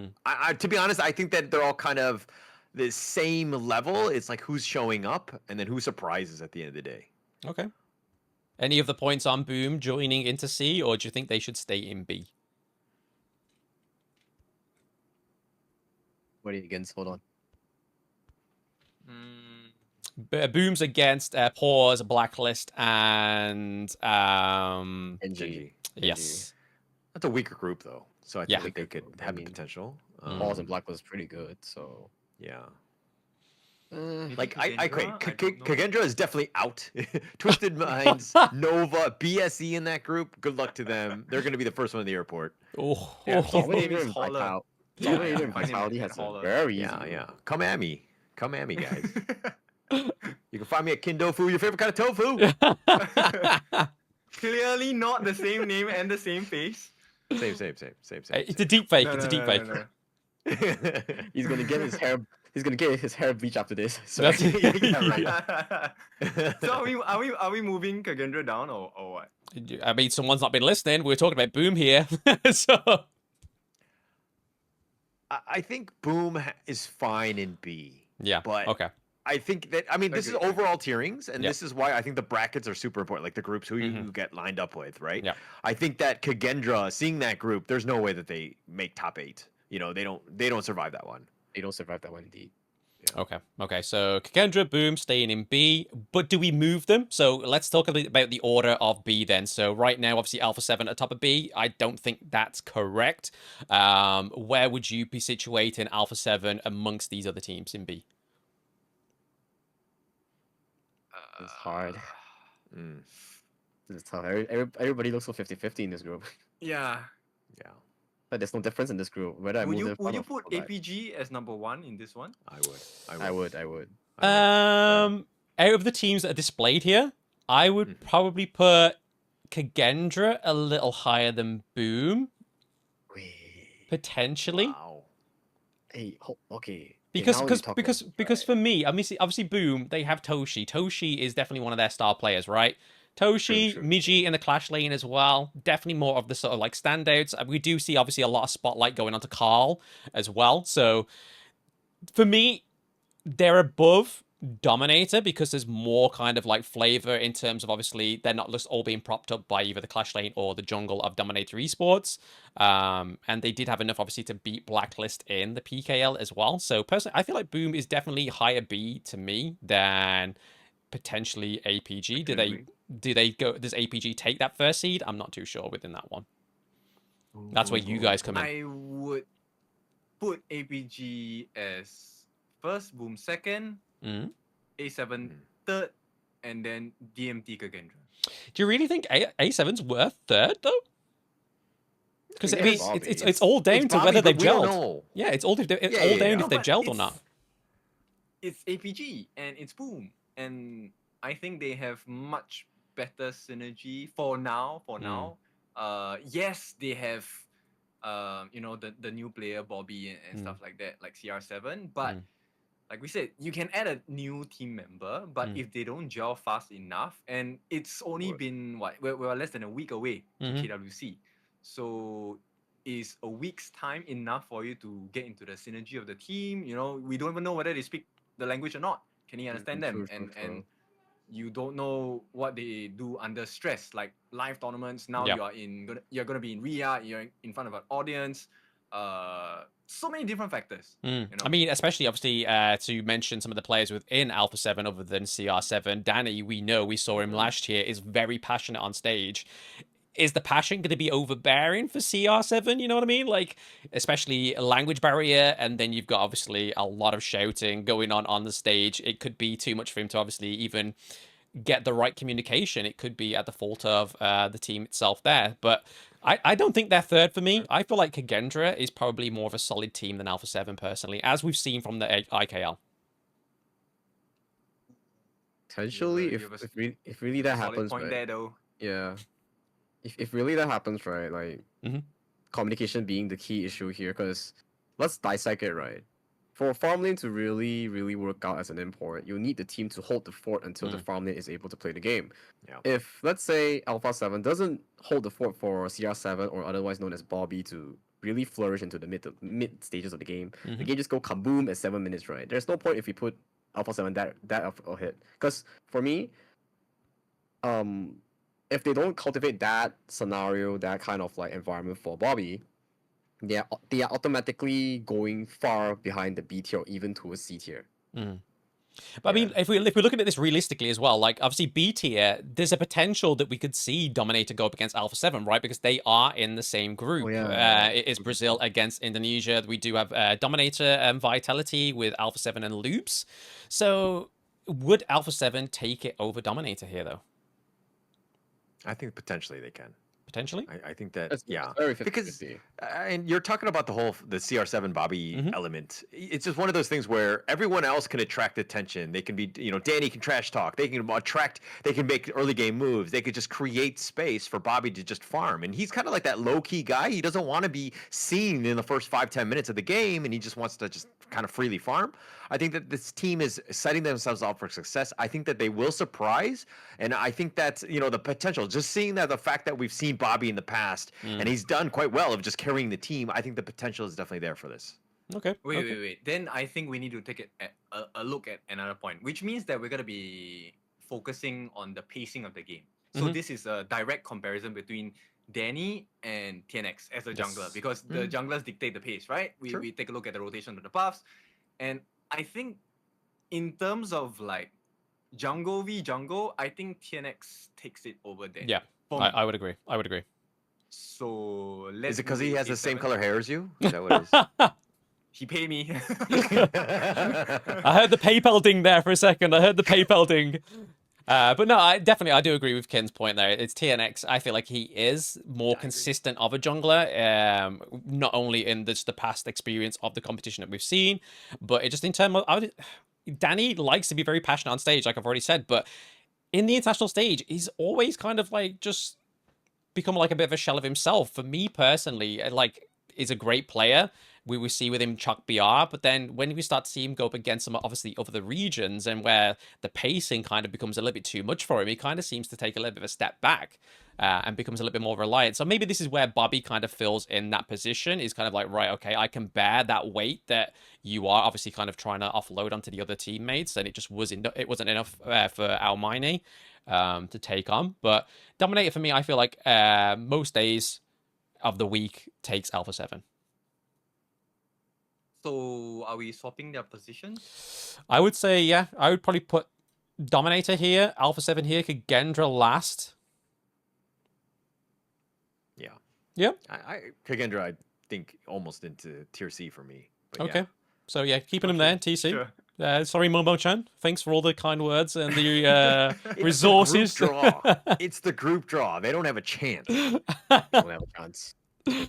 to be honest, I think that they're all kind of the same level. It's like who's showing up and then who surprises at the end of the day. Okay. Any of the points on Boom joining into C, or do you think they should stay in B? What are you against? Hold on. Boom's against Pause, Blacklist, and NG. Yes. That's a weaker group though, so I think they could have the potential. Pause and Blacklist is pretty good, so yeah. Like Kakendra is definitely out. Twisted Minds, Nova, BSE in that group. Good luck to them. They're going to be the first one in the airport. Even Vitality has a very easy. Yeah. Come at me, guys. You can find me at Kindofu, your favorite kind of tofu. Clearly not the same name and the same face. Same. It's a deep fake. It's a deep fake. He's gonna get his hair. He's gonna get his hair bleached after this. So That's right. So are we moving Kakendra down or what? I mean, someone's not been listening. We're talking about Boom here, so I think Boom is fine in B. Yeah. But okay. I think that this is overall tierings, and this is why I think the brackets are super important, like the groups who you get lined up with, right? Yeah. I think that Kakendra, seeing that group, there's no way that they make top 8. You know, they don't survive that one. They don't survive that one indeed. Yeah. Okay. So Kakendra, Boom staying in B, but do we move them? So let's talk a little about the order of B then. So right now, obviously Alpha 7 at top of B. I don't think that's correct. Where would you be situating Alpha 7 amongst these other teams in B? It's hard. It's tough. Everybody looks so 50-50 in this group. Yeah. But there's no difference in this group. Whether would you put APG as number 1 in this one? I would. Out of the teams that are displayed here, I would probably put Kakendra a little higher than Boom. Potentially. Wow. Hey, okay. Because for me, I mean, obviously Boom, they have Toshi. Toshi is definitely one of their star players, right? Toshi, Miji in the Clash lane as well. Definitely more of the sort of like standouts. We do see obviously a lot of spotlight going onto Carl as well. So For me, they're above Dominator because there's more kind of like flavor in terms of obviously they're not just all being propped up by either the Clash Lane or the jungle of Dominator Esports. And they did have enough obviously to beat Blacklist in the PKL as well. So personally, I feel like Boom is definitely higher B to me than potentially APG. Do they go? Does APG take that first seed? I'm not too sure within that one. That's where you guys come in. I would put APG as first, Boom second, A7 third, and then DMT Kagendra. Do you really think A7's worth third though? Because I mean, it's all down to whether they've gelled. Yeah, it's all down if they've gelled or not. It's APG and it's Boom, and I think they have much better synergy for now. Yes, they have the new player Bobby and stuff like that, like CR7, but like we said, you can add a new team member, but if they don't gel fast enough, and it's only been we're less than a week away to KWC, so is a week's time enough for you to get into the synergy of the team? We don't even know whether they speak the language or not. Can you understand them? And you don't know what they do under stress, like live tournaments. Now you're gonna be in RIA, you're in front of an audience. So many different factors. I mean, especially obviously to mention some of the players within Alpha 7 other than CR7. Danny, we saw him last year, is very passionate on stage. Is the passion going to be overbearing for CR7? You know what I mean? Like, especially a language barrier, and then you've got obviously a lot of shouting going on the stage. It could be too much for him to obviously even get the right communication. It could be at the fault of the team itself there. But I don't think they're third for me. I feel like Kagendra is probably more of a solid team than Alpha 7 personally, as we've seen from the IKL. Potentially, if really that happens, point right? There, though. Yeah. If really that happens, right? Like communication being the key issue here, because let's dissect it, right? For farm lane to really, really work out as an import, you need the team to hold the fort until the farm lane is able to play the game. Yeah. If, let's say, Alpha 7 doesn't hold the fort for CR7, or otherwise known as Bobby, to really flourish into the mid stages of the game, the game just go kaboom at 7 minutes, right? There's no point if you put Alpha 7 that of a hit. Because for me, if they don't cultivate that scenario, that kind of like environment for Bobby, they are automatically going far behind the B tier or even towards C tier. But I mean, if we're looking at this realistically as well, like obviously B tier, there's a potential that we could see Dominator go up against Alpha 7, right? Because they are in the same group. It is Brazil against Indonesia. We do have Dominator Vitality with Alpha 7 and Loops. So would Alpha 7 take it over Dominator here, though? I think potentially they can. Potentially? I think that, It's yeah. very Because, 50-50. and you're talking about the CR7 Bobby element. It's just one of those things where everyone else can attract attention. They can be, Danny can trash talk. They can make early game moves. They could just create space for Bobby to just farm. And he's kind of like that low-key guy. He doesn't want to be seen in the first 5-10 minutes of the game, and he just wants to just kind of freely farm. I think that this team is setting themselves up for success. I think that they will surprise, and I think that's, the potential. Just seeing that the fact that we've seen Bobby in the past, and he's done quite well of just carrying the team, I think the potential is definitely there for this. Okay. Wait. Then I think we need to take a look at another point, which means that we're going to be focusing on the pacing of the game. So this is a direct comparison between Danny and TNX as a jungler, because the junglers dictate the pace, right? We take a look at the rotation of the buffs, and I think in terms of like jungle v jungle, I think TNX takes it over Danny. Yeah, I would agree. So let's. Is it because he has the same color hair as you? Is that what it is? He paid me. I heard the PayPal ding there for a second. But no, I do agree with Ken's point there. It's TNX. I feel like he is more consistent of a jungler, not only in the past experience of the competition that we've seen, but it just in terms of Danny likes to be very passionate on stage, like I've already said, but in the international stage, he's always kind of like just become like a bit of a shell of himself. For me personally, like, he's a great player, we see with him chuck BR, but then when we start to see him go up against some obviously of the regions and where the pacing kind of becomes a little bit too much for him, he kind of seems to take a little bit of a step back and becomes a little bit more reliant. So maybe this is where Bobby kind of fills in that position, is kind of like, right, okay, I can bear that weight that you are obviously kind of trying to offload onto the other teammates, and it wasn't enough for Almine to take on. But Dominator for me, I feel like most days of the week takes Alpha 7. So are we swapping their positions? I would say, yeah, I would probably put Dominator here, Alpha 7 here, Kagendra last. Yeah. Yep. Kagendra, I think almost into tier C for me. But Okay. yeah. So yeah, keeping him there, TC. Sure. Sorry, Momo-chan. Thanks for all the kind words and the resources. The group draw. It's the group draw. They don't have a chance. Don't have a chance.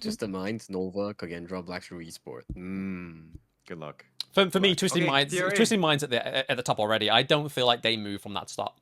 Twisted Minds, Nova, Kagendra, Black Shrew Esport. Good luck. For me, Twisted Okay, Minds, tier A. Twisted Minds at the top already. I don't feel like they move from that spot.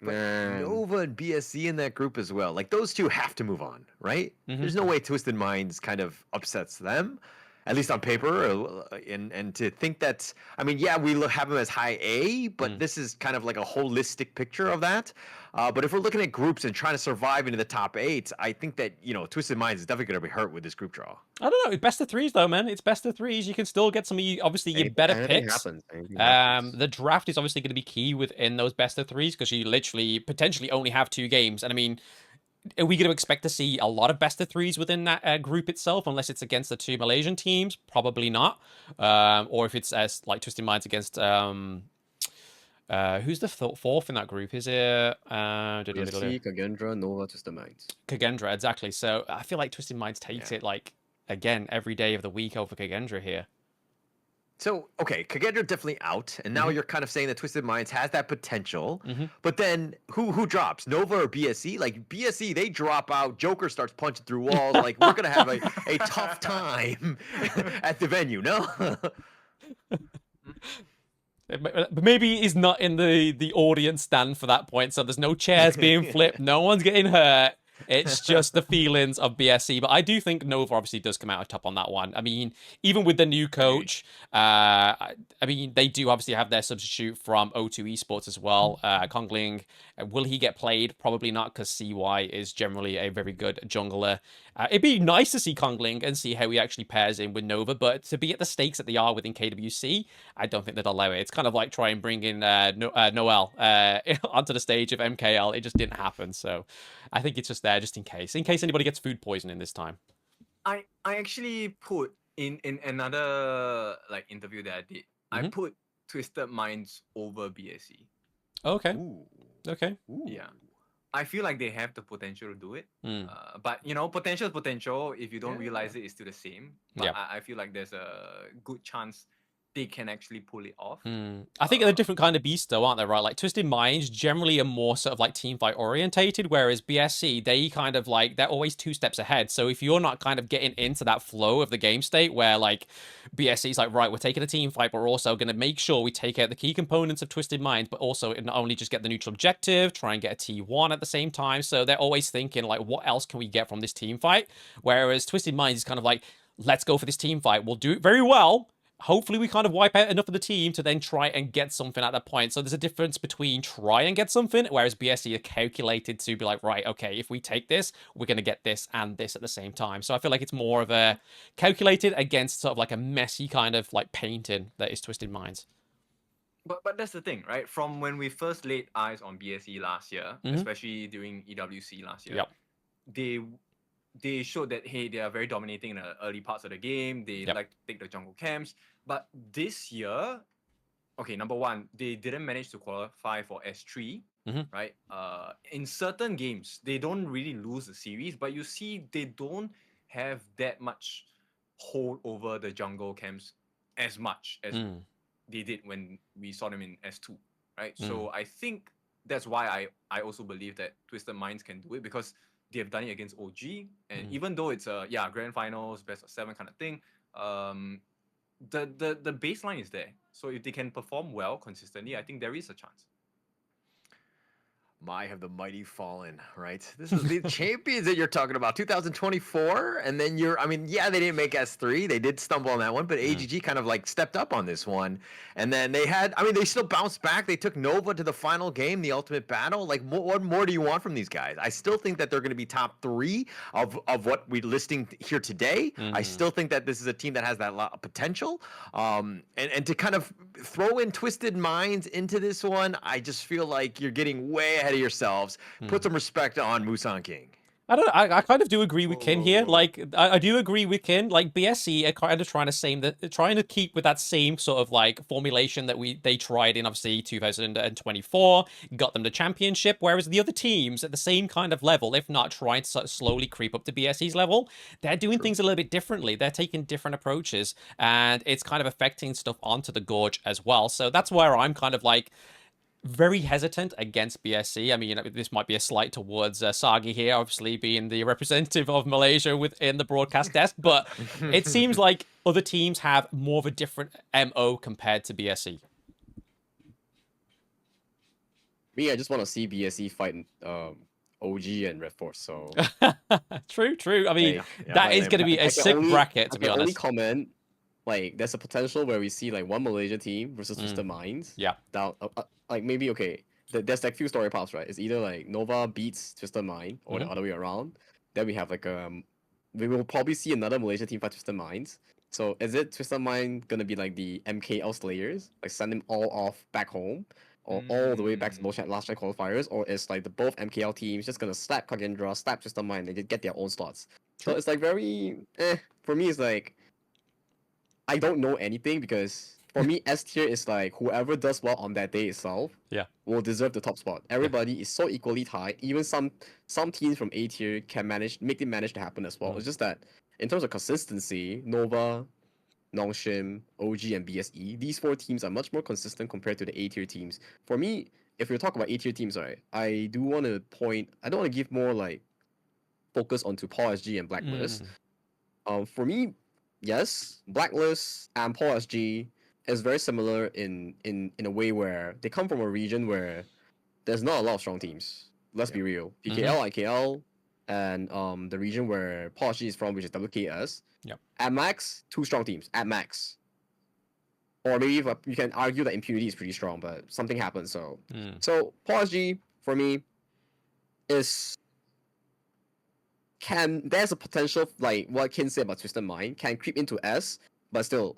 But Man. Nova and BSC in that group as well. Like, those two have to move on, right? There's no way Twisted Minds kind of upsets them, at least on paper. And to think that, I mean, yeah, we have them as high A, but this is kind of like a holistic picture of that. But if we're looking at groups and trying to survive into the top 8, I think that, Twisted Minds is definitely going to be hurt with this group draw. I don't know. It's best of 3s though, man. It's best of 3s. You can still get some of you, obviously your better Anything picks. happens. The draft is obviously going to be key within those best of 3s because you literally potentially only have 2 games. And I mean, are we going to expect to see a lot of best of 3s within that group itself, unless it's against the 2 Malaysian teams? Probably not. Or if it's as like Twisted Minds against who's the fourth in that group? Is it BSC, Kagendra, Nova, Twisted Minds. Kagendra? Exactly. So I feel like Twisted Minds takes it like again every day of the week over Kagendra here. So, okay, Kagendra definitely out, and now you're kind of saying that Twisted Minds has that potential, but then who drops, Nova or BSC? Like, BSC, they drop out, Joker starts punching through walls, like, we're going to have a tough time at the venue, no? But maybe he's not in the audience stand for that point, so there's no chairs being flipped, no one's getting hurt. It's just the feelings of BSC. But I do think Nova obviously does come out on top on that one. I mean, even with the new coach, I mean, they do obviously have their substitute from O2 Esports as well. Kongling, will he get played? Probably not, because CY is generally a very good jungler. It'd be nice to see Kongling and see how he actually pairs in with Nova, but to be at the stakes that they are within KWC, I don't think they'd allow it. It's kind of like try and bring in Noel onto the stage of MKL. It just didn't happen, so I think it's just there just in case anybody gets food poisoning this time. I actually put in another like interview that I did. I put Twisted Minds over BSC. Okay. Ooh. Okay. Ooh. Yeah. I feel like they have the potential to do it. But potential is potential. If you don't realize it, it's still the same. But I feel like there's a good chance they can actually pull it off. I think they're a different kind of beast though, aren't they, right? Like Twisted Minds generally are more sort of like team fight orientated, whereas BSC, they kind of like, they're always 2 steps ahead. So if you're not kind of getting into that flow of the game state where like BSC is like, right, we're taking a team fight, but we're also going to make sure we take out the key components of Twisted Minds, but also not only just get the neutral objective, try and get a T1 at the same time. So they're always thinking like, what else can we get from this team fight? Whereas Twisted Minds is kind of like, let's go for this team fight. We'll do it very well. Hopefully we kind of wipe out enough of the team to then try and get something at that point. So there's a difference between try and get something, whereas BSC are calculated to be like, right, okay, if we take this, we're going to get this and this at the same time. So I feel like it's more of a calculated against sort of like a messy kind of like painting that is Twisted Minds. But that's the thing, right? From when we first laid eyes on BSC last year, especially during EWC last year, they showed that, hey, they are very dominating in the early parts of the game. They like to take the jungle camps. But this year, okay, number one, they didn't manage to qualify for S3, right? In certain games, they don't really lose the series, but you see they don't have that much hold over the jungle camps as much as they did when we saw them in S2, right? So I think that's why I also believe that Twisted Minds can do it, because they have done it against OG, and even though it's a grand finals, best of 7 kind of thing, the baseline is there. So if they can perform well consistently, I think there is a chance. My, have the mighty fallen, right? This is the champions that you're talking about, 2024. And then I mean, yeah, they didn't make S3. They did stumble on that one, but AGG kind of like stepped up on this one. And then they still bounced back. They took Nova to the final game, the ultimate battle. Like, what more do you want from these guys? I still think that they're going to be top 3 of what we're listing here today. I still think that this is a team that has that lot of potential. And to kind of throw in Twisted Minds into this one, I just feel like you're getting way ahead of yourselves. Put some respect on Musan King. I kind of do agree with Kin here. Like, I do agree with Kin. Like, BSC are kind of trying to keep with that same sort of like formulation that they tried in obviously 2024, got them the championship. Whereas the other teams at the same kind of level, if not trying to sort of slowly creep up to BSC's level, they're doing things a little bit differently. They're taking different approaches, and it's kind of affecting stuff onto the Gorge as well. So that's where I'm kind of like very hesitant against BSC. I mean, this might be a slight towards Sagi here, obviously being the representative of Malaysia within the broadcast desk, but it seems like other teams have more of a different MO compared to BSC. Me, I just want to see BSC fight OG and Red Force. So true. I mean, that is going to be a sick bracket, to be honest. Only comment, like, there's a potential where we see like one Malaysia team versus Twisted Minds. Yeah. Down, like maybe there's like few story paths, right? It's either like Nova beats Twisted Mind or the other way around. Then we have like we will probably see another Malaysia team fight Twisted Minds. So is it Twisted Mind gonna be like the MKL Slayers, like send them all off back home, or all the way back to the last try qualifiers, or is like the both MKL teams just gonna slap Kagendra, slap Twisted Mind, and get their own slots? So it's like very for me. It's like I don't know anything, because for me, S tier is like whoever does well on that day itself will deserve the top spot. Everybody is so equally tied. Even some teams from A tier can manage to happen as well. It's just that in terms of consistency, Nova, Nongshim, OG, and BSE, these 4 teams are much more consistent compared to the A tier teams. For me, if we talk about A tier teams, right, I don't want to give more like focus onto Paul SG and Blacklist. For me, yes, Blacklist and Paul SG is very similar in a way where they come from a region where there's not a lot of strong teams. Let's be real. PKL, IKL, and the region where Paul SG is from, which is WKS. Yep. At max, 2 strong teams. At max. Or maybe you can argue that Impunity is pretty strong, but something happened. So Paul SG for me is there's a potential, like what Kin said about Twisted Mind, can creep into S, but still,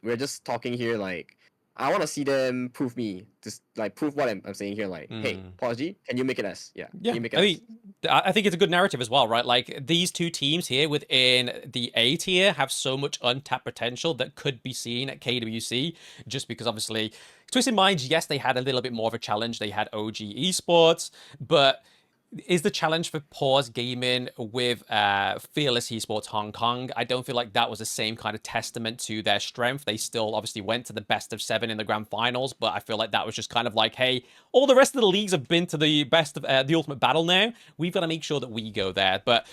we're just talking here, like, I want to see them prove what I'm saying here, like, hey, Paul SG, can you make it S? Yeah. Can you make it S? mean, I think it's a good narrative as well, right? Like, these 2 teams here within the A tier have so much untapped potential that could be seen at KWC, just because obviously Twisted Minds, yes, they had a little bit more of a challenge. They had OG Esports, but is the challenge for Pause Gaming with Fearless Esports Hong Kong? I don't feel like that was the same kind of testament to their strength. They still obviously went to the best of 7 in the grand finals, but I feel like that was just kind of like, hey, all the rest of the leagues have been to the best of the ultimate battle now. We've got to make sure that we go there. But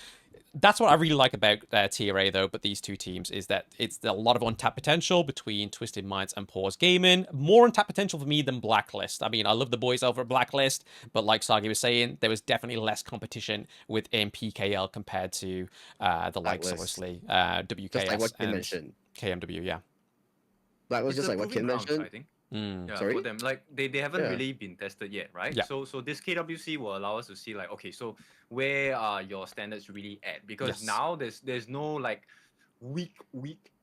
that's what I really like about Tier A, though, but these 2 teams, is that it's a lot of untapped potential between Twisted Minds and Pause Gaming. More untapped potential for me than Blacklist. I mean, I love the boys over at Blacklist, but like Sagi was saying, there was definitely less competition within PKL compared to the likes, obviously, WKS just like what and mentioned. KMW, yeah. Blacklist, just like what Kin mentioned. I think. Sorry? For them, like they haven't really been tested yet, right? Yeah. So this KWC will allow us to see, like, okay, so where are your standards really at? Because now there's no like weak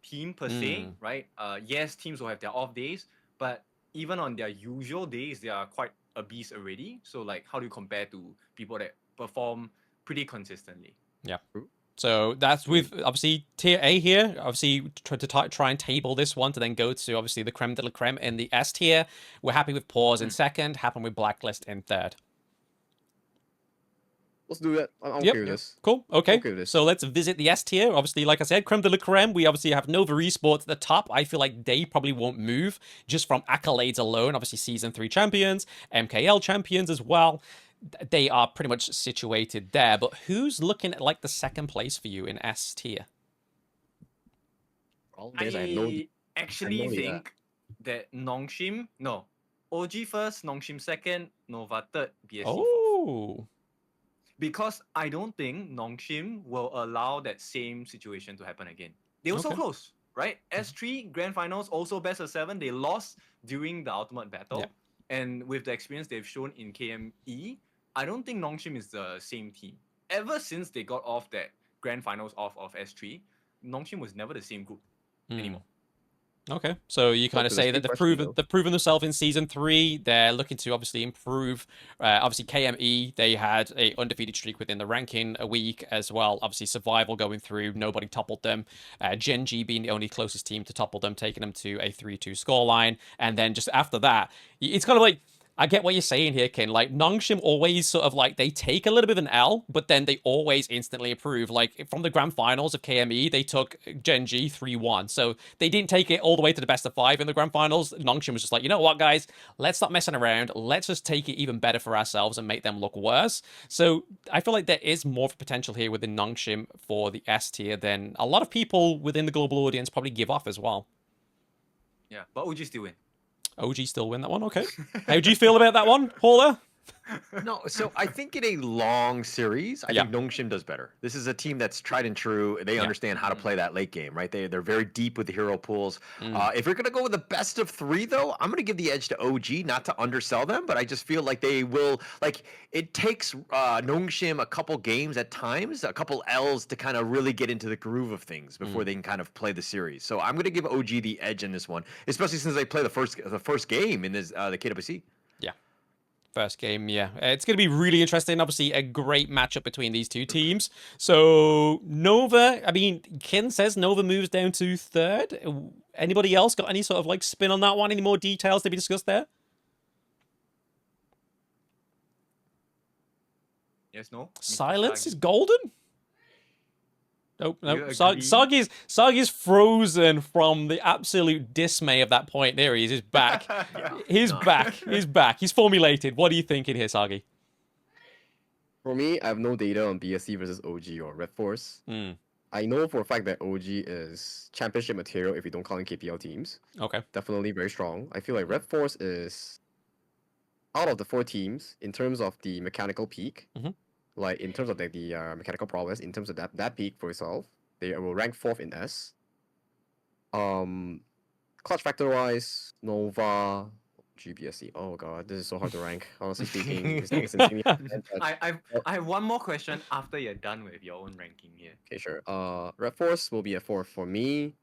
team per se, right? Yes, teams will have their off days, but even on their usual days, they are quite a beast already. So like, how do you compare to people that perform pretty consistently? Yeah. So that's with obviously Tier A here. Obviously, try and table this one to then go to obviously the creme de la creme in the S tier. We're happy with Pause in second. Happy with Blacklist in third. Let's do that. I'm okay with this. Cool. Okay. Okay with this. So let's visit the S tier. Obviously, like I said, creme de la creme. We obviously have Nova Esports at the top. I feel like they probably won't move just from accolades alone. Obviously, Season 3 champions, MKL champions as well. They are pretty much situated there, but who's looking at like the second place for you in S tier? I actually think that Nongshim, no, OG first, Nongshim second, Nova third, BSC fourth. Oh. Because I don't think Nongshim will allow that same situation to happen again. They were so Okay. close, right? S3 Grand Finals, also best of 7. They lost during the ultimate battle. Yeah. And with the experience they've shown in KME, I don't think Nongshim is the same team. Ever since they got off that Grand Finals off of S3, Nongshim was never the same group anymore. Okay, so you kind of say that they've proven themselves in season 3. They're looking to obviously improve. Obviously, KME, they had a undefeated streak within the ranking a week as well. Obviously, survival going through, nobody toppled them. Gen G being the only closest team to topple them, taking them to a 3-2 scoreline. And then just after that, it's kind of like, I get what you're saying here, Kin. Like, Nongshim always sort of like, they take a little bit of an L, but then they always instantly improve. Like, from the grand finals of KME, they took Gen G 3-1. So they didn't take it all the way to the best of 5 in the grand finals. Nongshim was just like, you know what, guys? Let's stop messing around. Let's just take it even better for ourselves and make them look worse. So I feel like there is more of a potential here within Nongshim for the S tier than a lot of people within the global audience probably give off as well. Yeah, but OG still win. OG still win that one, okay. How do you feel about that one, Paula? No, so I think in a long series, I think Nongshim does better. This is a team that's tried and true. They understand how to play that late game, right? They're very deep with the hero pools. If you're going to go with the best of 3, though, I'm going to give the edge to OG, not to undersell them, but I just feel like they will, like, it takes Nongshim a couple games at times, a couple L's to kind of really get into the groove of things before they can kind of play the series. So I'm going to give OG the edge in this one, especially since they play the first game in this the KWC. First game, yeah. It's going to be really interesting. Obviously, a great matchup between these two teams. So, Nova, I mean, Kin says Nova moves down to 3rd. Anybody else got any sort of, like, spin on that one? Any more details to be discussed there? Yes, no? Silence is golden? Nope, nope. Sagi's frozen from the absolute dismay of that point. There he is. He's back. He's back. He's back. He's formulated. What are you thinking here, Sagi? For me, I have no data on BSC versus OG or Red Force. I know for a fact that OG is championship material if you don't count in KPL teams. Okay. Definitely very strong. I feel like Red Force is out of the 4 teams in terms of the mechanical peak. Like in terms of the mechanical prowess, in terms of that peak for itself, they will rank 4th in S. Clutch factor wise, Nova, GBSC. Oh god, this is so hard to rank. Honestly speaking, it's I have one more question after you're done with your own ranking here. Okay, sure. Red Force will be a 4 for me.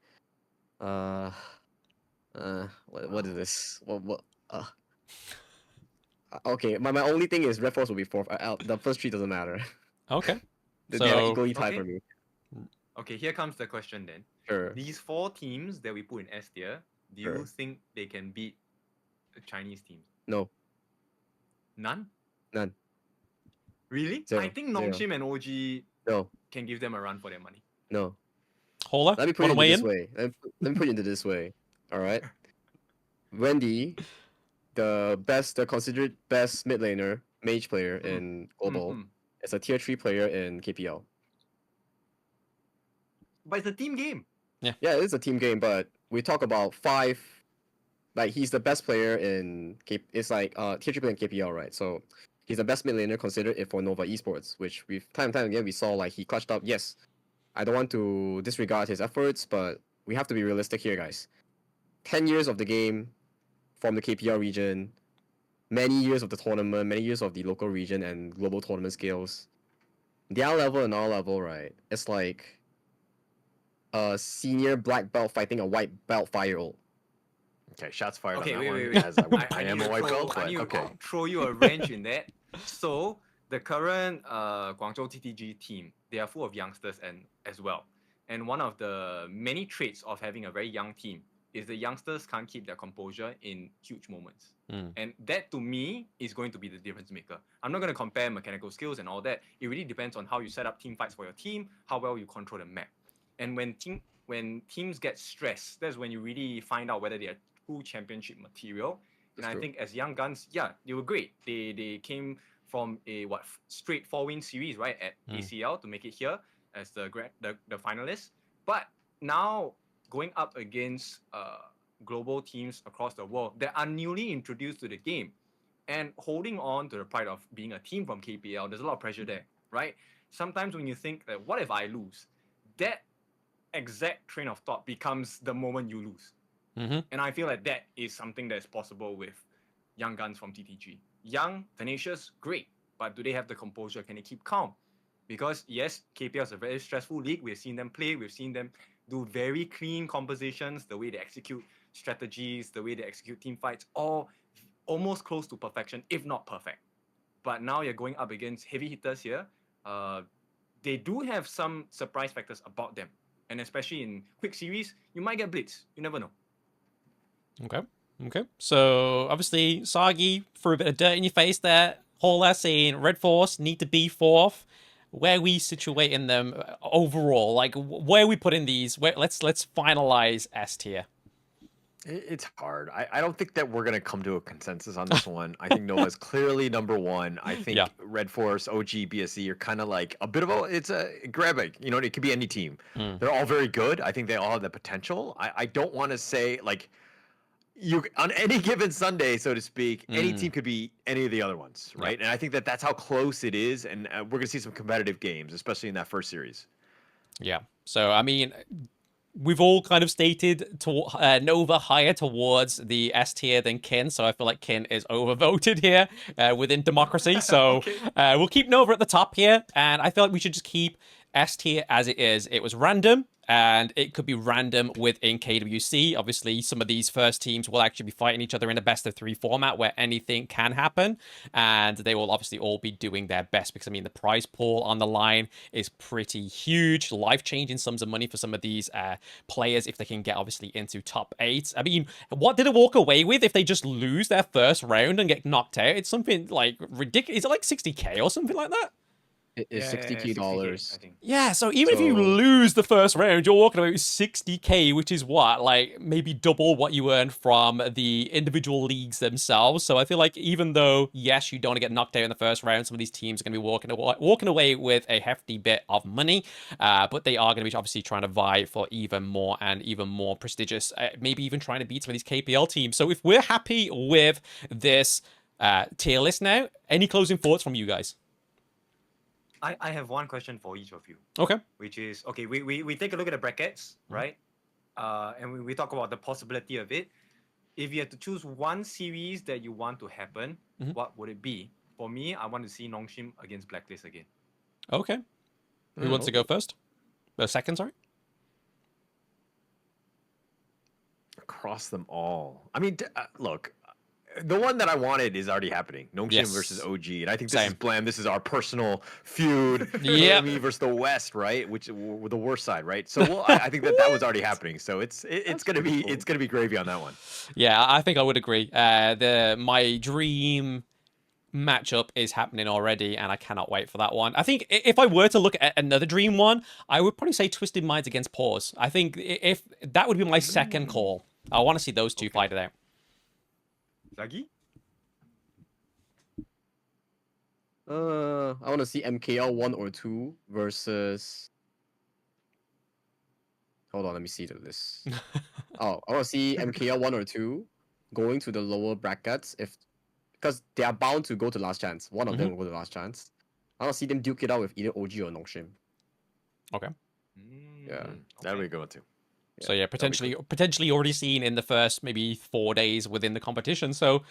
What is this? What? Okay, my only thing is Red Force will be 4th. The first 3 doesn't matter. Okay. They're equally tied for me. Okay, here comes the question then. Sure. These 4 teams that we put in S tier, do you think they can beat the Chinese teams? No. None? None. Really? Zero. I think Nongshim and OG can give them a run for their money. No. Hola, let me put it this way. Let me put it into this way. All right. Wendy, the considered best mid laner, mage player in global, is a tier 3 player in KPL. But it's a team game. Yeah, it is a team game, but we talk about 5. Like he's the best player in it's like tier 3 player in KPL, right? So he's the best mid laner considered it for Nova Esports, which we've time and time again we saw like he clutched up. Yes, I don't want to disregard his efforts, but we have to be realistic here, guys. 10 years of the game from the KPL region, many years of the tournament, many years of the local region and global tournament skills. Their level and our level, right? It's like a senior black belt fighting a white belt 5-year-old. Okay, shots fired on that wait. I am a white belt, but okay. Throw you a wrench in that. So the current Guangzhou TTG team, they are full of youngsters and as well. And one of the many traits of having a very young team is the youngsters can't keep their composure in huge moments. And that to me is going to be the difference maker. I'm not going to compare mechanical skills and all that. It really depends on how you set up team fights for your team, how well you control the map. And when teams get stressed, that's when you really find out whether they are true championship material. And I think as young guns, they were great. They came from a straight 4-win series, right, at ACL to make it here as the finalists. But now going up against global teams across the world that are newly introduced to the game and holding on to the pride of being a team from KPL. There's a lot of pressure there, right? Sometimes when you think that, what if I lose? That exact train of thought becomes the moment you lose. And I feel like that is something that's possible with young guns from TTG. Young, tenacious, great. But do they have the composure? Can they keep calm? Because yes, KPL is a very stressful league. We've seen them play. We've seen them do very clean compositions, the way they execute strategies, the way they execute team fights, all almost close to perfection, if not perfect. But now you're going up against heavy hitters here. They do have some surprise factors about them. And especially in quick series, you might get blitz. You never know. Okay. So obviously, Sagi threw a bit of dirt in your face there. Hola saying Red Force need to be fourth. Where are we situating them overall? Like, where are we putting these? Let's finalize S tier. It's hard. I don't think that we're going to come to a consensus on this one. I think Nova's clearly number one. I think Red Force, OG, BSC are kind of like a bit of it's a grab it. You know, it could be any team. They're all very good. I think they all have the potential. I don't want to say like you on any given Sunday, so to speak, any team could be any of the other ones, right? And I think that that's how close it is. And we're going to see some competitive games, especially in that first series. Yeah. So, I mean, we've all kind of stated to Nova higher towards the S tier than Kin, so I feel like Kin is overvoted here within democracy. So we'll keep Nova at the top here, and I feel like we should just keep S tier as it is. It was random, and it could be random within KWC. Obviously, some of these first teams will actually be fighting each other in a best-of-3 format where anything can happen, and they will obviously all be doing their best because, I mean, the prize pool on the line is pretty huge, life-changing sums of money for some of these players if they can get, obviously, into top 8. I mean, what did it walk away with if they just lose their first round and get knocked out? It's something, like, ridiculous. Is it like 60k or something like that? It is $60K. Yeah, so even if you lose the first round, you're walking away with 60k, which is what, like maybe double what you earned from the individual leagues themselves. So I feel like even though, yes, you don't want to get knocked out in the first round, some of these teams are going to be walking away with a hefty bit of money, but they are going to be obviously trying to vie for even more and even more prestigious, maybe even trying to beat some of these KPL teams. So if we're happy with this tier list now, any closing thoughts from you guys? I have one question for each of you. Okay. Which is, okay, we take a look at the brackets, right? And we talk about the possibility of it. If you had to choose one series that you want to happen, what would it be? For me, I want to see Nongshim against Blacklist again. Okay. Who wants to go first? Second, sorry? Across them all. I mean, look, the one that I wanted is already happening. Nongshim versus OG. And I think this is Blam. This is our personal feud. Me versus the West, right? Which were the worst side, right? So I think that was already happening. So it's gonna be gravy on that one. Yeah, I think I would agree. My dream matchup is happening already, and I cannot wait for that one. I think if I were to look at another dream one, I would probably say Twisted Minds against Paws. I think if that would be my second call. I want to see those two fight it out. Zagi? I want to see MKL 1 or 2 versus... Hold on, let me see the list. I want to see MKL 1 or 2 going to the lower brackets because they are bound to go to last chance. One of them will go to last chance. I want to see them duke it out with either OG or Nongshim. Okay. Yeah. That would be a good one too. So yeah, potentially already seen in the first maybe 4 days within the competition. So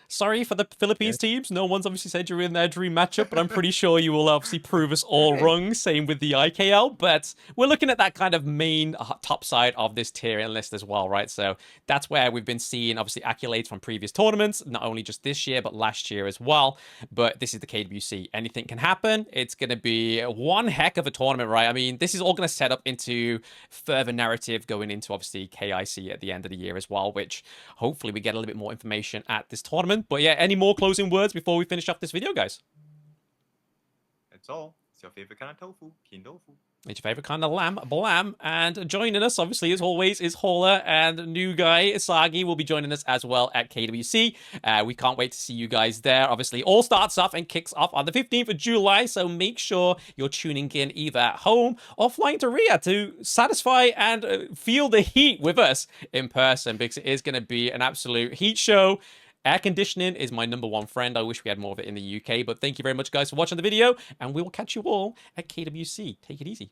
sorry for the Philippines teams. No one's obviously said you're in their dream matchup, but I'm pretty sure you will obviously prove us all wrong. Same with the IKL, but we're looking at that kind of main top side of this tier list as well, right? So that's where we've been seeing obviously accolades from previous tournaments, not only just this year, but last year as well. But this is the KWC. Anything can happen. It's going to be one heck of a tournament, right? I mean, this is all going to set up into further narrative going into obviously KIC at the end of the year as well, which hopefully we get a little bit more information at this tournament. But yeah, any more closing words before we finish off this video, guys? That's all. It's your favorite kind of tofu, Kin Tofu. It's your favorite kind of lamb, Blam. And joining us, obviously, as always, is Hauler, and new guy, Isagi, will be joining us as well at KWC. We can't wait to see you guys there. Obviously, all starts off and kicks off on the 15th of July, so make sure you're tuning in either at home or flying to Riyadh to satisfy and feel the heat with us in person, because it is going to be an absolute heat show. Air conditioning is my #1 friend. I wish we had more of it in the UK, but thank you very much, guys, for watching the video, and we will catch you all at KWC. Take it easy.